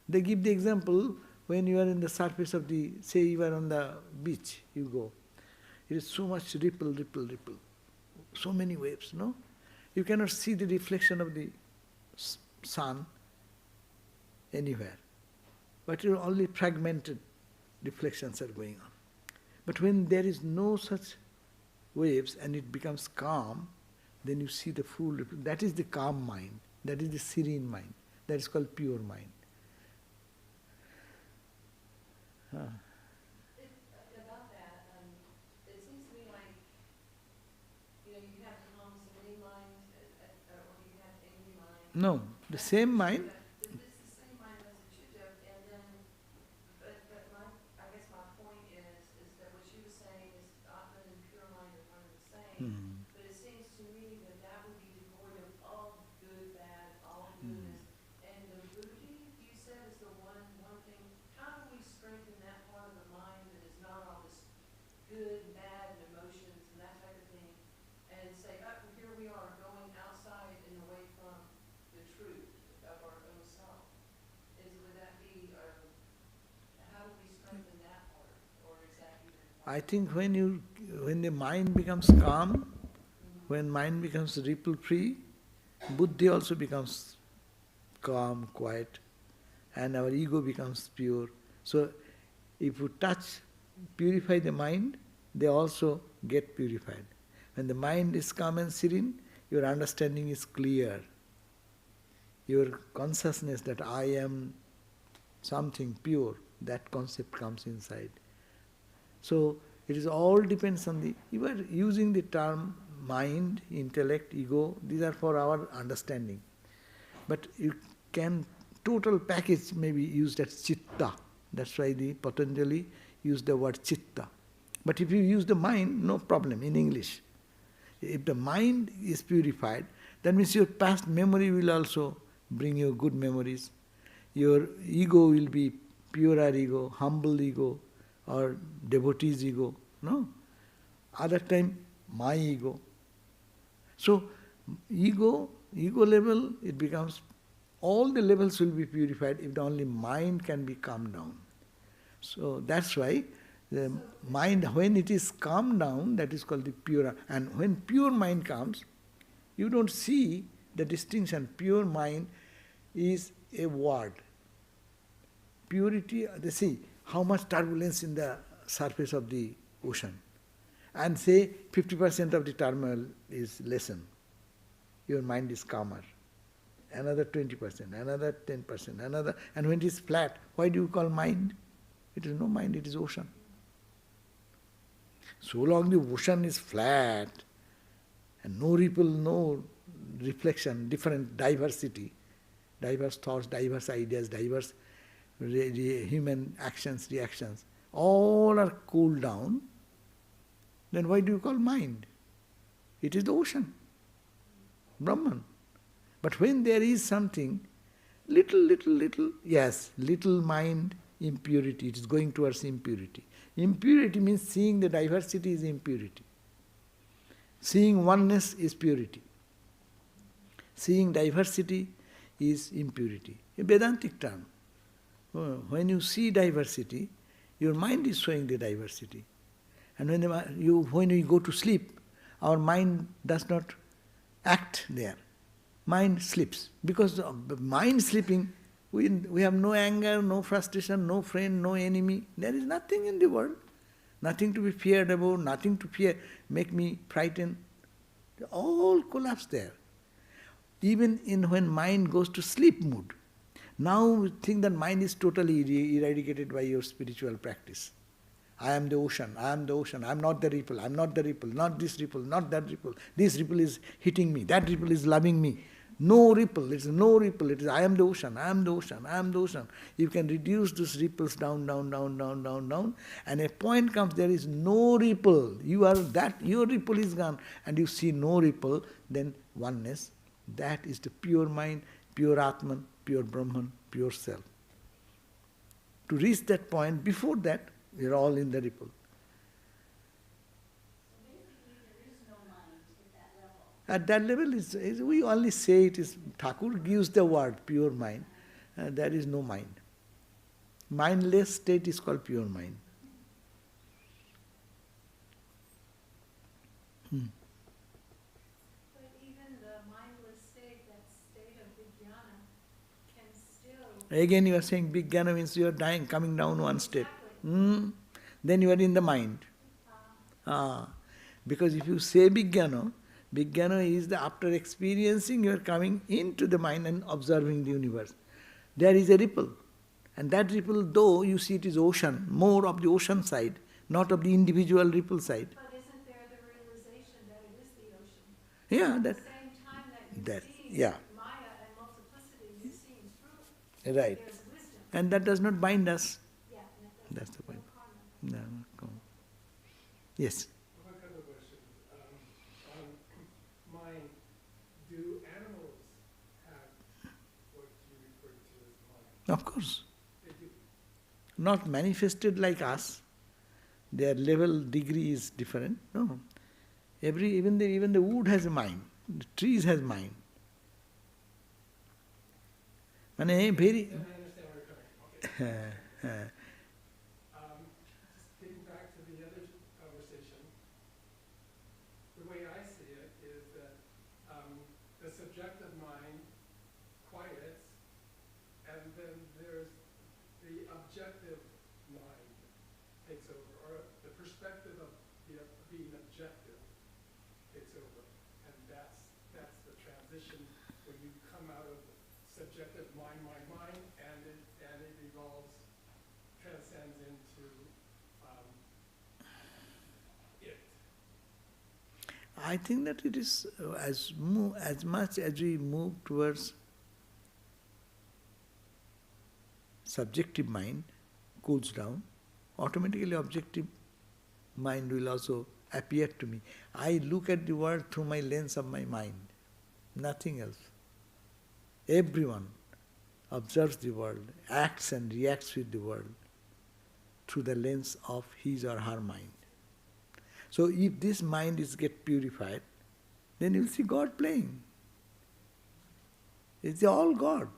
They give the example when you are in the surface of the, say you are on the beach, you go. It is so much ripple, ripple, ripple. So many waves, no? You cannot see the reflection of the sun anywhere. But only fragmented reflections are going on. But when there is no such waves and it becomes calm, then you see the full, that is the calm mind, that is the serene mind, that is called pure mind. About that, it seems to me like, you can have calm, serene mind, or you can have angry mind. No, the same mind. It's the same mind as the Chitta, and then, but I guess my point is that what she was saying is Atman and pure mind are one and the same. But it seems to me that would be devoid of all good, bad, all goodness. And the buddhi, you said, is the one thing. How do we strengthen that part of the mind that is not all this good, bad, and emotions and that type of thing, and say, oh, here we are going outside and away from the truth of our own self? Would that be, how do we strengthen that part, or is that even? I think when the mind becomes calm, when mind becomes ripple free, buddhi also becomes calm, quiet, and our ego becomes pure. So if you purify the mind, they also get purified. When the mind is calm and serene, your understanding is clear. Your consciousness that I am something pure, that concept comes inside. So it is all depends on you are using the term mind, intellect, ego, these are for our understanding. But you can, total package may be used as chitta. That's why the Patanjali used the word chitta. But if you use the mind, no problem in English. If the mind is purified, that means your past memory will also bring you good memories. Your ego will be purer ego, humble ego, or devotee's ego. No. Other time, my ego. So, ego level, it becomes, all the levels will be purified if the only mind can be calmed down. So that's why the mind, when it is calmed down, that is called the pure. And when pure mind comes, you don't see the distinction. Pure mind is a word. Purity, they see how much turbulence in the surface of the ocean. And say 50% of the turmoil is lessened. Your mind is calmer. Another 20%, another 10%, another. And when it is flat, why do you call mind? It is no mind, it is ocean. So long the ocean is flat and no ripple, no reflection, different diversity, diverse thoughts, diverse ideas, diverse human actions, reactions, all are cooled down, then why do you call mind? It is the ocean, Brahman. But when there is something, little, yes, little mind, impurity, it is going towards impurity. Impurity means seeing the diversity is impurity. Seeing oneness is purity. Seeing diversity is impurity. A Vedantic term. When you see diversity, your mind is showing the diversity. And when you go to sleep, our mind does not act there. Mind sleeps. Because of mind sleeping, we have no anger, no frustration, no friend, no enemy. There is nothing in the world. Nothing to be feared about, nothing to fear, make me frightened. They all collapse there. Even when mind goes to sleep mood. Now we think that mind is totally eradicated by your spiritual practice. I am the ocean, I am the ocean, I am not the ripple, not this ripple, not that ripple. This ripple is hitting me, that ripple is loving me. No ripple, it is no ripple, it is I am the ocean, I am the ocean, I am the ocean. You can reduce those ripples down, down, down, down, down, down, and a point comes, there is no ripple. You are that, your ripple is gone, and you see no ripple, then oneness. That is the pure mind, pure Atman, pure Brahman, pure self. To reach that point, before that, we are all in the ripple. At that level, we only say it is, Thakur gives the word, pure mind. There is no mind. Mindless state is called pure mind. But even the mindless state, that state of vijnana, can still... Again you are saying big jnana means you are dying, coming down one step. Exactly. Then you are in the mind. Because if you say big jnana is the after experiencing, you are coming into the mind and observing the universe. There is a ripple. And that ripple, though you see it is ocean, more of the ocean side, not of the individual ripple side. But isn't there the realization that it is the ocean? Yeah, At that. the same time that that you're seeing yeah. Maya and multiplicity, you're seeing truth. Right. There's wisdom. And that does not bind us. Yeah, and it doesn't- That's the point. no karma. No, come on. Yes. One couple of questions. On mind, do animals have what you refer to as mind? Of course. They do. Not manifested like us. Their level degree is different. No. Even the wood has a mind. The trees has mind. And a very I understand where you're coming from. Okay. Just getting back to the other conversation, the way I see it is that the subjective mind quiets, and then there's the objective mind takes over, or the perspective of being objective takes over, and that's the transition when you come out of subjective mind, and it evolves, transcends into it. I think that it is as much as we move towards subjective mind cools down, automatically objective mind will also appear to me. I look at the world through my lens of my mind, nothing else. Everyone observes the world, acts and reacts with the world through the lens of his or her mind. So if this mind is get purified, then you will see God playing. It's all God.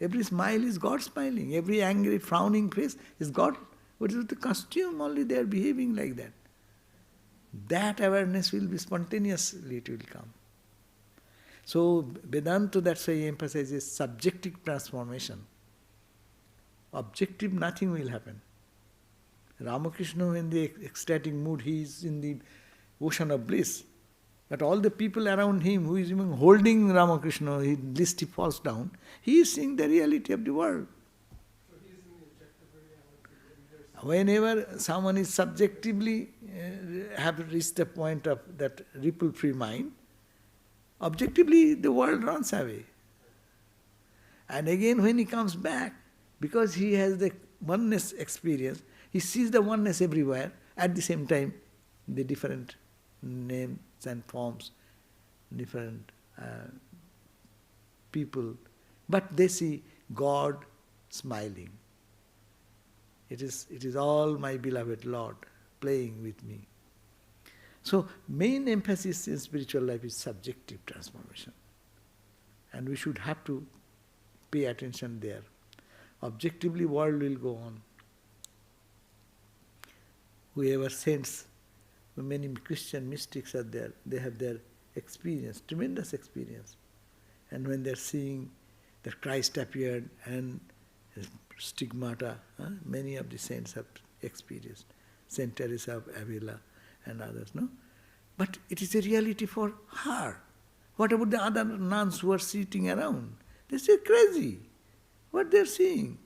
Every smile is God smiling. Every angry, frowning face is God. What is the costume? Only they are behaving like that. That awareness will be spontaneously, it will come. So Vedanta, that's why he emphasizes subjective transformation. Objective, nothing will happen. Ramakrishna, in the ecstatic mood, he is in the ocean of bliss. But all the people around him who is even holding Ramakrishna, lest he falls down, he is seeing the reality of the world. So he's in the objective reality, and there's Whenever someone is subjectively have reached the point of that ripple-free mind, objectively the world runs away. And again when he comes back, because he has the oneness experience, he sees the oneness everywhere, at the same time the different names and forms, different people, but they see God smiling. It is all my beloved Lord playing with me. So main emphasis in spiritual life is subjective transformation. And we should have to pay attention there. Objectively world will go on. Whoever saints, many Christian mystics are there, they have their experience, tremendous experience. And when they are seeing that Christ appeared and stigmata, many of the saints have experienced. Saint Teresa of Avila and others, no? But it is a reality for her. What about the other nuns who are sitting around? They say crazy. What they are seeing?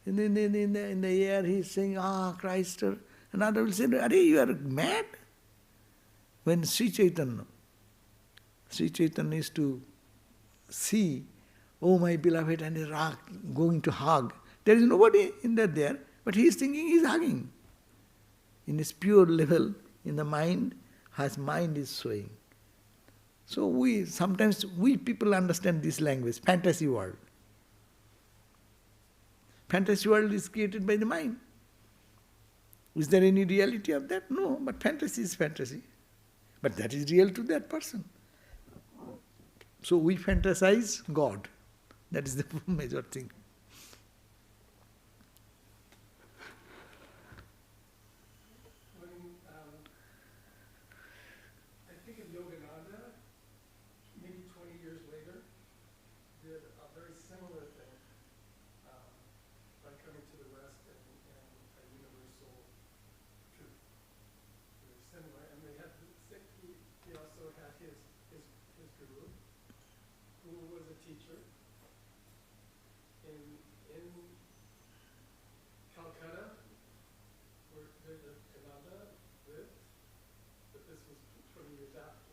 In the air he is saying, Christ. Another will say, Are you are mad? When Sri Chaitanya used to see, oh my beloved, and is going to hug. There is nobody in there, but he is thinking he is hugging. In his pure level, in the mind, his mind is showing. So sometimes we people understand this language, fantasy world. Fantasy world is created by the mind. Is there any reality of that? No, but fantasy is fantasy. But that is real to that person. So we fantasize God. That is the major thing. I think of Yogananda, maybe 20 years later, did a very similar thing by coming to the West and a universal truth. Very similar. And they had he also had his guru, who was a teacher in Calcutta, where Vivekananda lived, but this was 20 years after.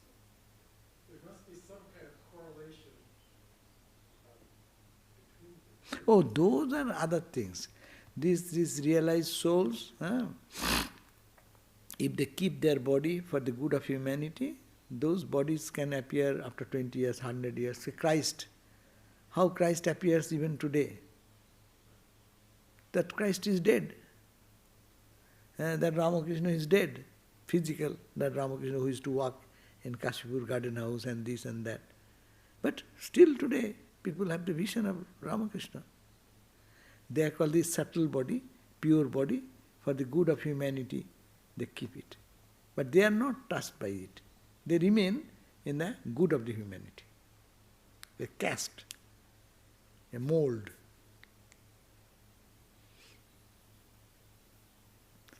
So there must be some kind of correlation between the two. Oh, those are other things. These realized souls, if they keep their body for the good of humanity, those bodies can appear after 20 years, 100 years. See, Christ, how Christ appears even today. That Christ is dead. That Ramakrishna is dead, physical, that Ramakrishna who used to walk in Kashipur garden house and this and that. But still today, people have the vision of Ramakrishna. They are called the subtle body, pure body, for the good of humanity, they keep it. But they are not touched by it. They remain in the good of the humanity. A cast, a mold.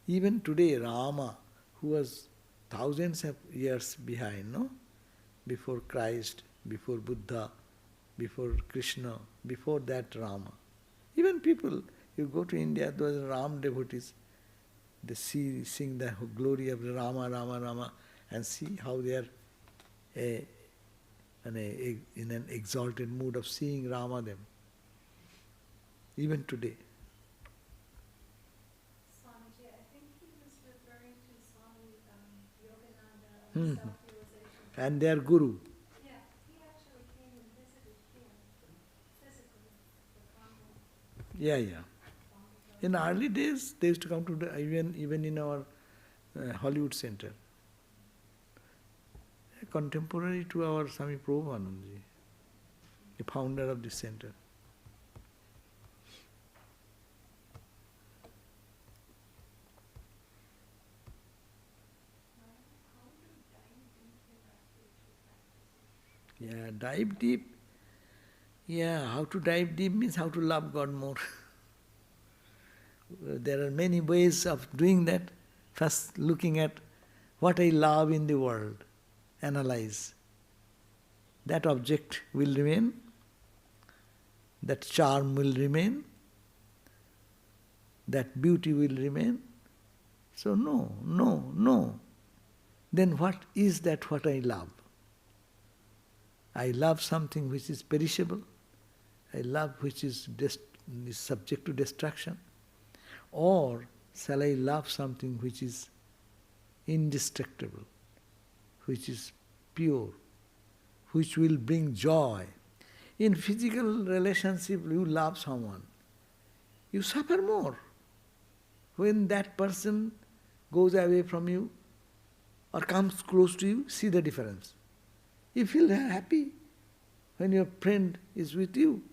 Even today, Rama, who was thousands of years behind, no? Before Christ, before Buddha, before Krishna, before that Rama. Even people, you go to India, those Ram devotees, they sing the glory of Rama, Rama, Rama, and see how they are in an exalted mood of seeing Rama them. Even today. Swamiji, I think he was referring to Swami Yogananda and self-realization. And their guru. Yeah, he actually came and visited here, physically, the convent. Yeah. In early days, they used to come to even in our Hollywood Center. Contemporary to our Swami Prabhupada, the founder of this center. Yeah, dive deep. Yeah, how to dive deep means how to love God more. There are many ways of doing that. First, looking at what I love in the world. Analyze. That object will remain. That charm will remain. That beauty will remain. So no. Then what is that what I love? I love something which is perishable. I love which is subject to destruction. Or shall I love something which is indestructible, which is pure, which will bring joy. In physical relationship, you love someone, you suffer more. When that person goes away from you or comes close to you, see the difference. You feel happy when your friend is with you.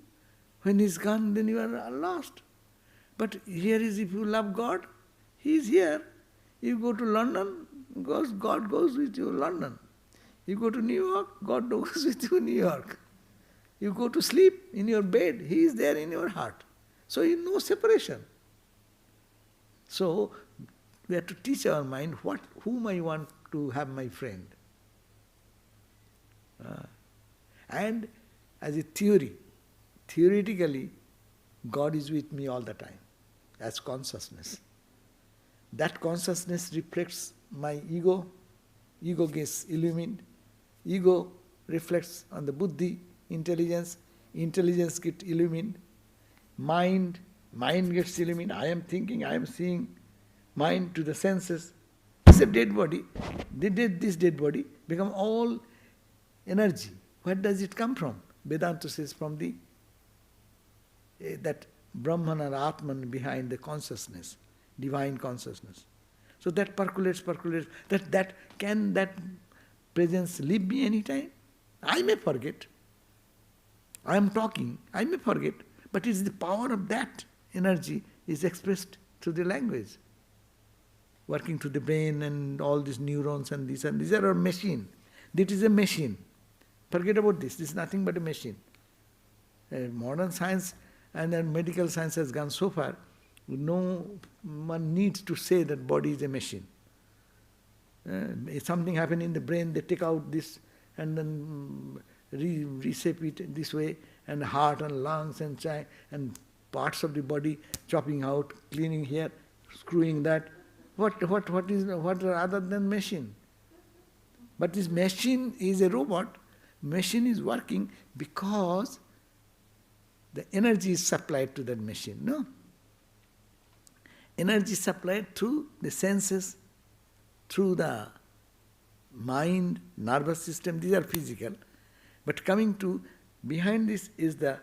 When he's gone, then you are lost. But here is, if you love God, He is here. You go to London, God goes with you, London. You go to New York, God goes with you, New York. You go to sleep in your bed, He is there in your heart. So no separation. So we have to teach our mind whom I want to have my friend. And as a theoretically, God is with me all the time, as consciousness. That consciousness reflects my ego gets illumined, ego reflects on the buddhi, intelligence gets illumined, mind gets illumined, I am thinking, I am seeing, mind to the senses. It's a dead body. This dead body become all energy. Where does it come from? Vedanta says from the that Brahman or Atman behind the consciousness, divine consciousness. So that percolates. Can that presence leave me anytime? I may forget. I am talking, I may forget, but it is the power of that energy is expressed through the language, working through the brain and all these neurons and these are a machine. This is a machine. Forget about this. This is nothing but a machine. Modern science and then medical science has gone so far, no one needs to say that body is a machine. If something happens in the brain, they take out this and then reshape it this way, and heart and lungs and parts of the body chopping out, cleaning here, screwing that. What are other than machine? But this machine is a robot. Machine is working because the energy is supplied to that machine. No. Energy supplied through the senses, through the mind, nervous system, these are physical. But coming to, behind this is the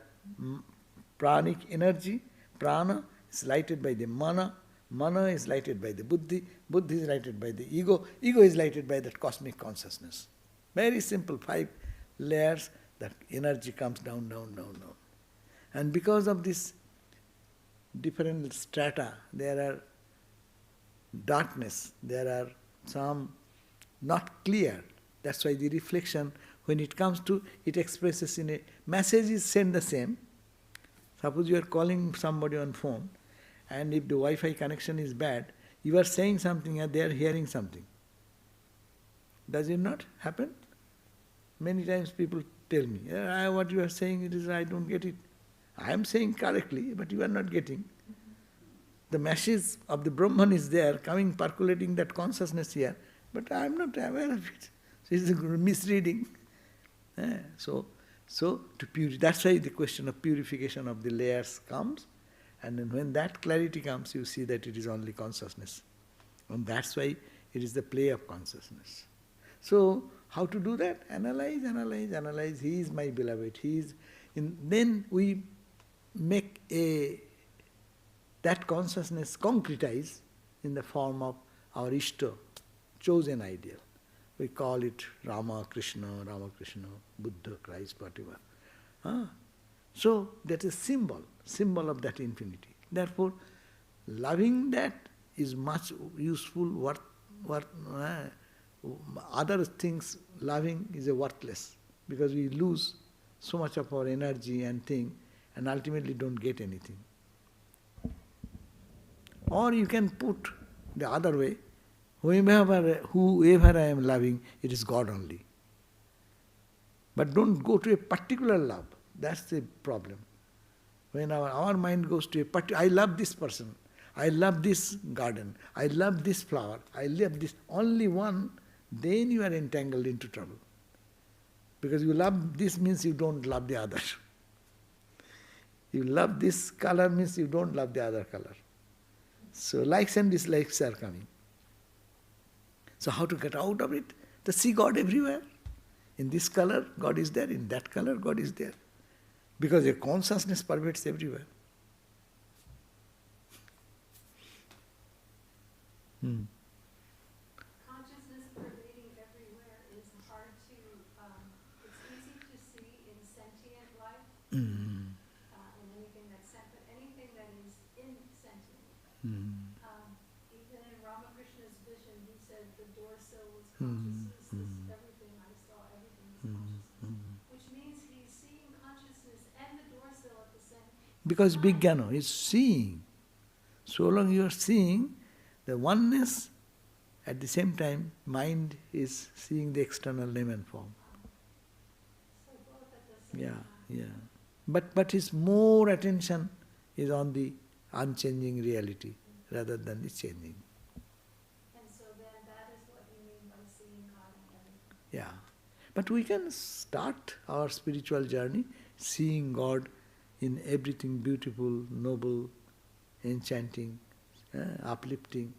pranic energy. Prana is lighted by the mana. Mana is lighted by the buddhi. Buddhi is lighted by the ego. Ego is lighted by that cosmic consciousness. Very simple, 5 layers, that energy comes down. And because of this different strata, there are darkness, there are some not clear. That's why the reflection, when it comes to, it expresses in a, message is sent the same. Suppose you are calling somebody on phone, and if the Wi-Fi connection is bad, you are saying something and they are hearing something. Does it not happen? Many times people tell me, what you are saying, it is, I don't get it. I am saying correctly, but you are not getting. The message of the Brahman is there, coming, percolating that consciousness here, but I am not aware of it. So it is a misreading. So to purify, that's why the question of purification of the layers comes, and then when that clarity comes, you see that it is only consciousness. And that's why it is the play of consciousness. So, how to do that? Analyze. He is my beloved. Then we make that consciousness concretize in the form of our Ishta, chosen ideal. We call it Ramakrishna, Buddha, Christ, whatever. So that is symbol of that infinity. Therefore, loving that is much useful, other things loving is a worthless, because we lose so much of our energy and thing and ultimately don't get anything. Or you can put the other way, whoever I am loving, it is God only. But don't go to a particular love. That's the problem. When our mind goes to I love this person, I love this garden, I love this flower, I love this, only one, then you are entangled into trouble. Because you love this means you don't love the other. You love this color means you don't love the other color. So likes and dislikes are coming. So how to get out of it? To see God everywhere. In this color, God is there. In that color, God is there. Because your consciousness pervades everywhere. Consciousness pervading everywhere is hard to, it's easy to see in sentient life, in anything that's but anything that is insentient. Even in Ramakrishna's vision, he said the doorsill was consciousness, everything I saw, everything was consciousness. Which means he's seeing consciousness and the doorsill at the same time. Because Vivekananda is seeing. So long you are seeing the oneness, at the same time, mind is seeing the external name and form. So both at the same time. Yeah. But his more attention is on the unchanging reality rather than the changing. And so then that is what you mean by seeing God in everything. Yeah. But we can start our spiritual journey seeing God in everything beautiful, noble, enchanting, uplifting.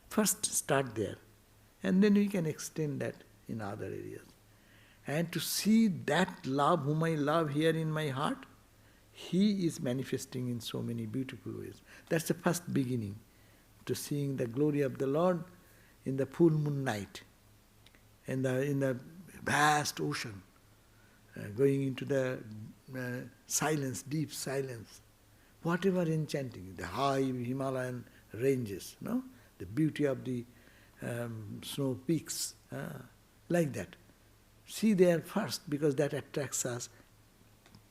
First start there, and then we can extend that in other areas. And to see that love, whom I love here in my heart, he is manifesting in so many beautiful ways. That's the first beginning, to seeing the glory of the Lord in the full moon night, in the vast ocean, going into the silence, deep silence. Whatever enchanting, the high Himalayan ranges, no? The beauty of the snow peaks, like that. See there first, because that attracts us.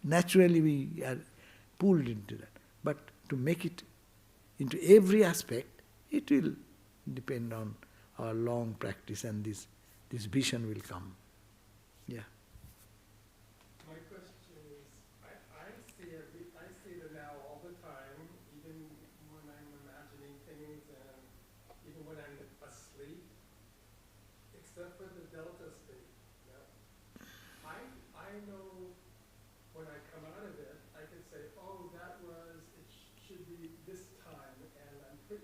Naturally we are pulled into that. But to make it into every aspect, it will depend on our long practice, and this vision will come. Yeah. My question is, I see it now all the time, even when I'm imagining things and even when I'm asleep, except for the delta state. Yeah. I know when I come out of it, I can say, oh, it should be this time, and I'm 90%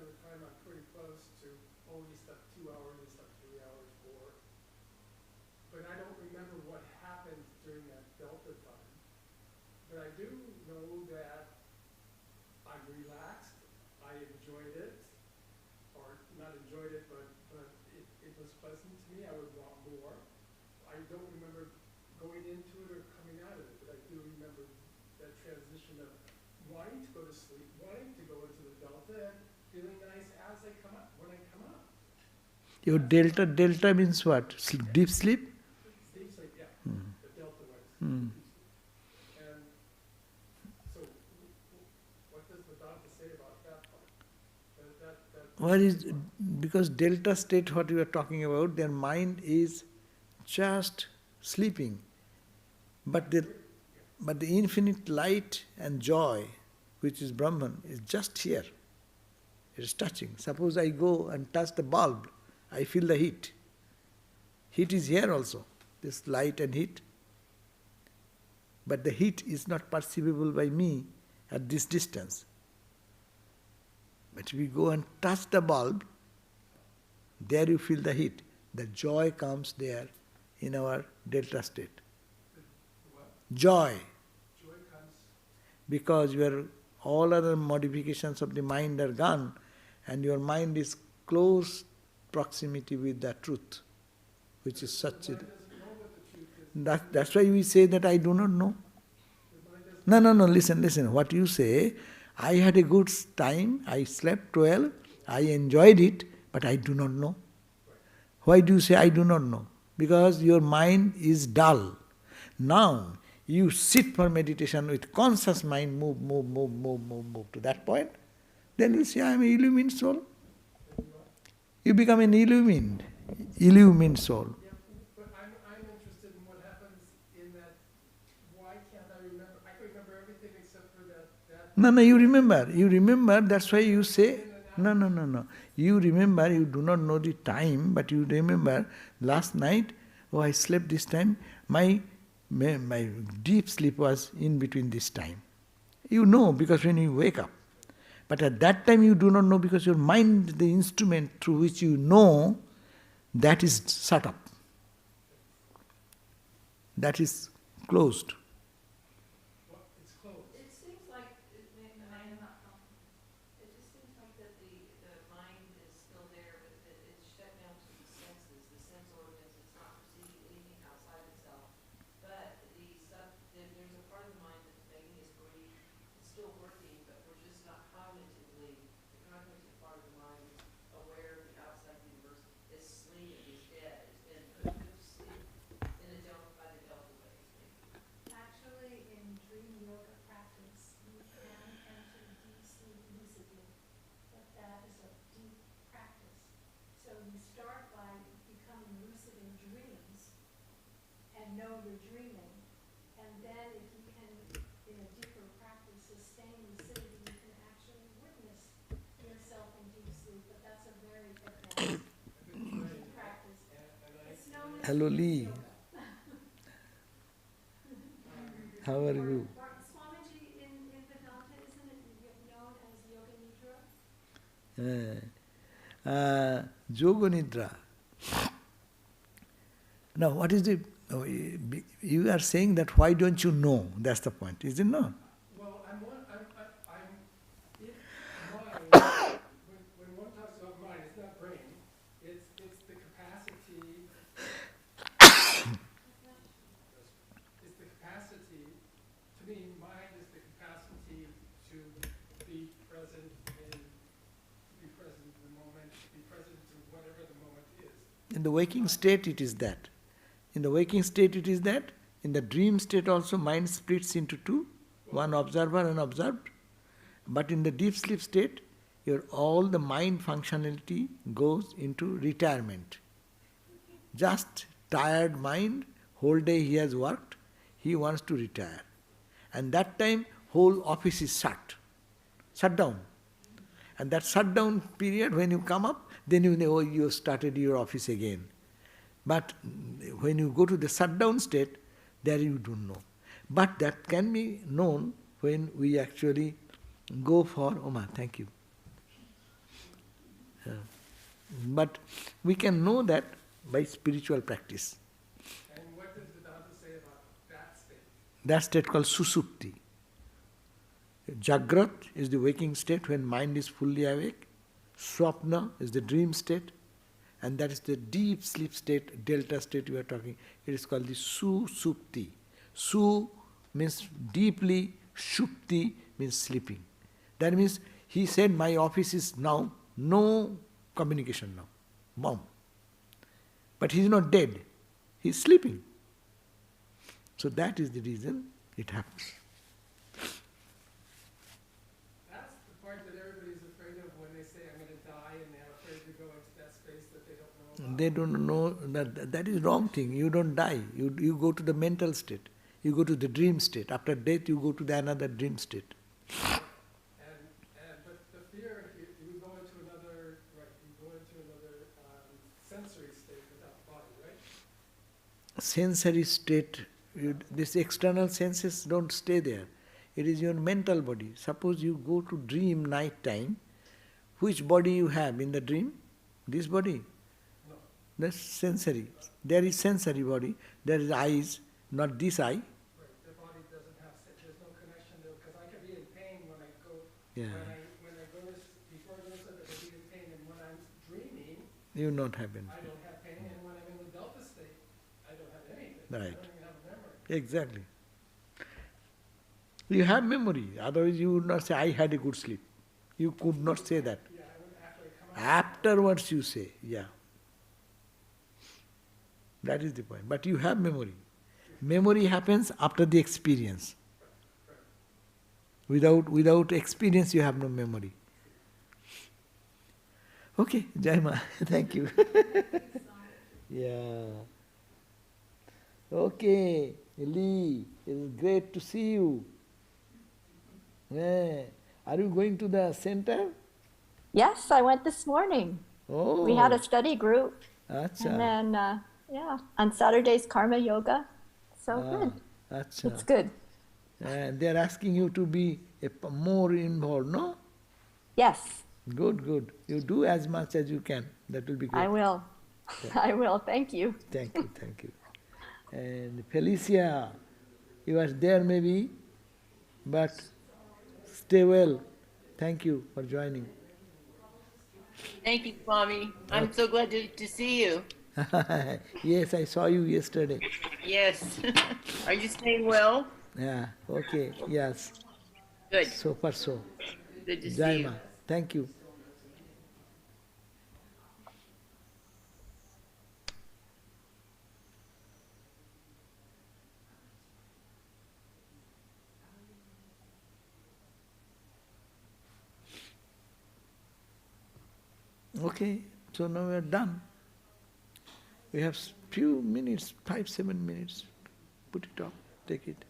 of the time I'm pretty close to, oh, we slept 2 hours, we slept 3 hours, 4. But I don't remember what happened during that delta time. But I do know that I'm relaxed, I enjoyed it, or not enjoyed it, but it was pleasant to me, I would want more. I don't remember going into it or coming out of it, but I do remember that transition of wanting to go to sleep, wanting to go into the delta, and feeling nice as I come up, when I come up. Your delta means what? Deep sleep? Deep sleep, yeah. The delta waves. Mm. And so, what does Vedanta say about that part? What is, because delta state, what we are talking about, their mind is just sleeping. But the infinite light and joy, which is Brahman, is just here. It is touching. Suppose I go and touch the bulb, I feel the heat. Heat is here also, this light and heat. But the heat is not perceivable by me at this distance. But if we go and touch the bulb, there you feel the heat. The joy comes there in our delta state. Joy. Joy comes. Because all other modifications of the mind are gone, and your mind is close proximity with the truth, which is such a... That's why we say that I do not know. No, listen. What you say, I had a good time, I slept well, I enjoyed it, but I do not know. Why do you say I do not know? Because your mind is dull. Now, you sit for meditation with conscious mind, move to that point, then you say, I am an illumined soul. You become an illumined soul. Yeah, but I'm interested in what happens in that, why can't I remember? I can remember everything except for that. No, you remember, that's why you say, no. You remember, you do not know the time, but you remember, last night, oh, I slept this time, my deep sleep was in between this time. You know, because when you wake up. But at that time you do not know, because your mind, the instrument through which you know, that is shut up. That is closed. Well, it's closed. It seems like, I'm not comfortable. It just seems like that the mind is still there, but it's shut down to the senses, the sense organs. It's not perceiving anything outside itself. But there's a part of the mind that's making us breathe. It's still working, but we're just not cognitively. The cognitive part of the mind is aware of the outside universe. Is sleeping, is dead, is in a good sleep in the delta, by the delta waves. Actually, in dream yoga practice, you can enter deep sleep lucidly, but that is a deep practice. So you start by becoming lucid in dreams and know you're dreaming, and then if you can, in a deeper practice, sustain lucidity, you can actually witness yourself in deep sleep, but that's a very advanced practice. It's known as Hello, dream Lee. yoga. How are you? Swamiji, in Vedanta, isn't it known as Yoga Nidra? Yoga Nidra. Now, what is the... You are saying that why don't you know? That's the point, is it not? Well, I'm if mind, when one talks about mind, it's not brain, it's the capacity, to me, mind is the capacity to be present in the moment, be present to whatever the moment is. In the waking state, it is that. In the waking state, it is that. In the dream state also, mind splits into two, one observer and observed. But in the deep sleep state, all the mind functionality goes into retirement. Just tired mind, whole day he has worked, he wants to retire. And that time, whole office is shut down. And that shutdown period, when you come up, then you know, you started your office again. But when you go to the shutdown state, there you don't know. But that can be known when we actually go for, Oma, thank you. But we can know that by spiritual practice. And what does Vedanta say about that state? That state called susupti. Jagrat is the waking state when mind is fully awake. Swapna is the dream state. And that is the deep sleep state, delta state we are talking. It is called the susupti. Su means deeply, shupti means sleeping. That means he said, my office is now, no communication now. Bomb. But he is not dead. He is sleeping. So that is the reason it happens. That's the part that everybody's afraid of when they say, I'm going to die, and they're afraid to go into that space that they don't know about. They don't know that is wrong thing. You don't die. You go to the mental state. You go to the dream state. After death, you go to the another dream state. But the fear, you go into another, sensory state without body, right? Sensory state, these external senses don't stay there. It is your mental body. Suppose you go to dream night time, which body you have in the dream? This body? No. That's sensory. There is sensory body. There is eyes, not this eye. Right. The body doesn't have, there's no connection there, because I can be in pain when I go, Yeah. when I go to, before I go to sleep, I can be in pain, and when I'm dreaming, You not have anything. I don't have pain, and when I'm in the delta state, I don't have anything. Right. I don't even have a memory. Exactly. You have memory. Otherwise you would not say, I had a good sleep. You could not say that. Yeah, I would actually come out. Afterwards you say, yeah. That is the point. But you have memory. Memory happens after the experience. Without experience you have no memory. Okay, Jaima, thank you. Yeah. Okay, Lee, it's great to see you. Yeah. Are you going to the center? Yes, I went this morning. Oh. We had a study group. Acha. And then, on Saturdays, karma yoga. So good. Acha. It's good. And they are asking you to be more involved, no? Yes, Good, good. You do as much as you can. That will be good. I will. I will. Thank you. Thank you, thank you. And Felicia, you are there maybe, but stay well. Thank you for joining. Thank you, Swami. I'm so glad to see you. Yes, I saw you yesterday. Yes. Are you staying well? Yeah, okay, yes. Good. So far so. Good to see you. Jaima, thank you. Okay, so now we are done. We have few minutes, 5-7 minutes. Put it off, take it.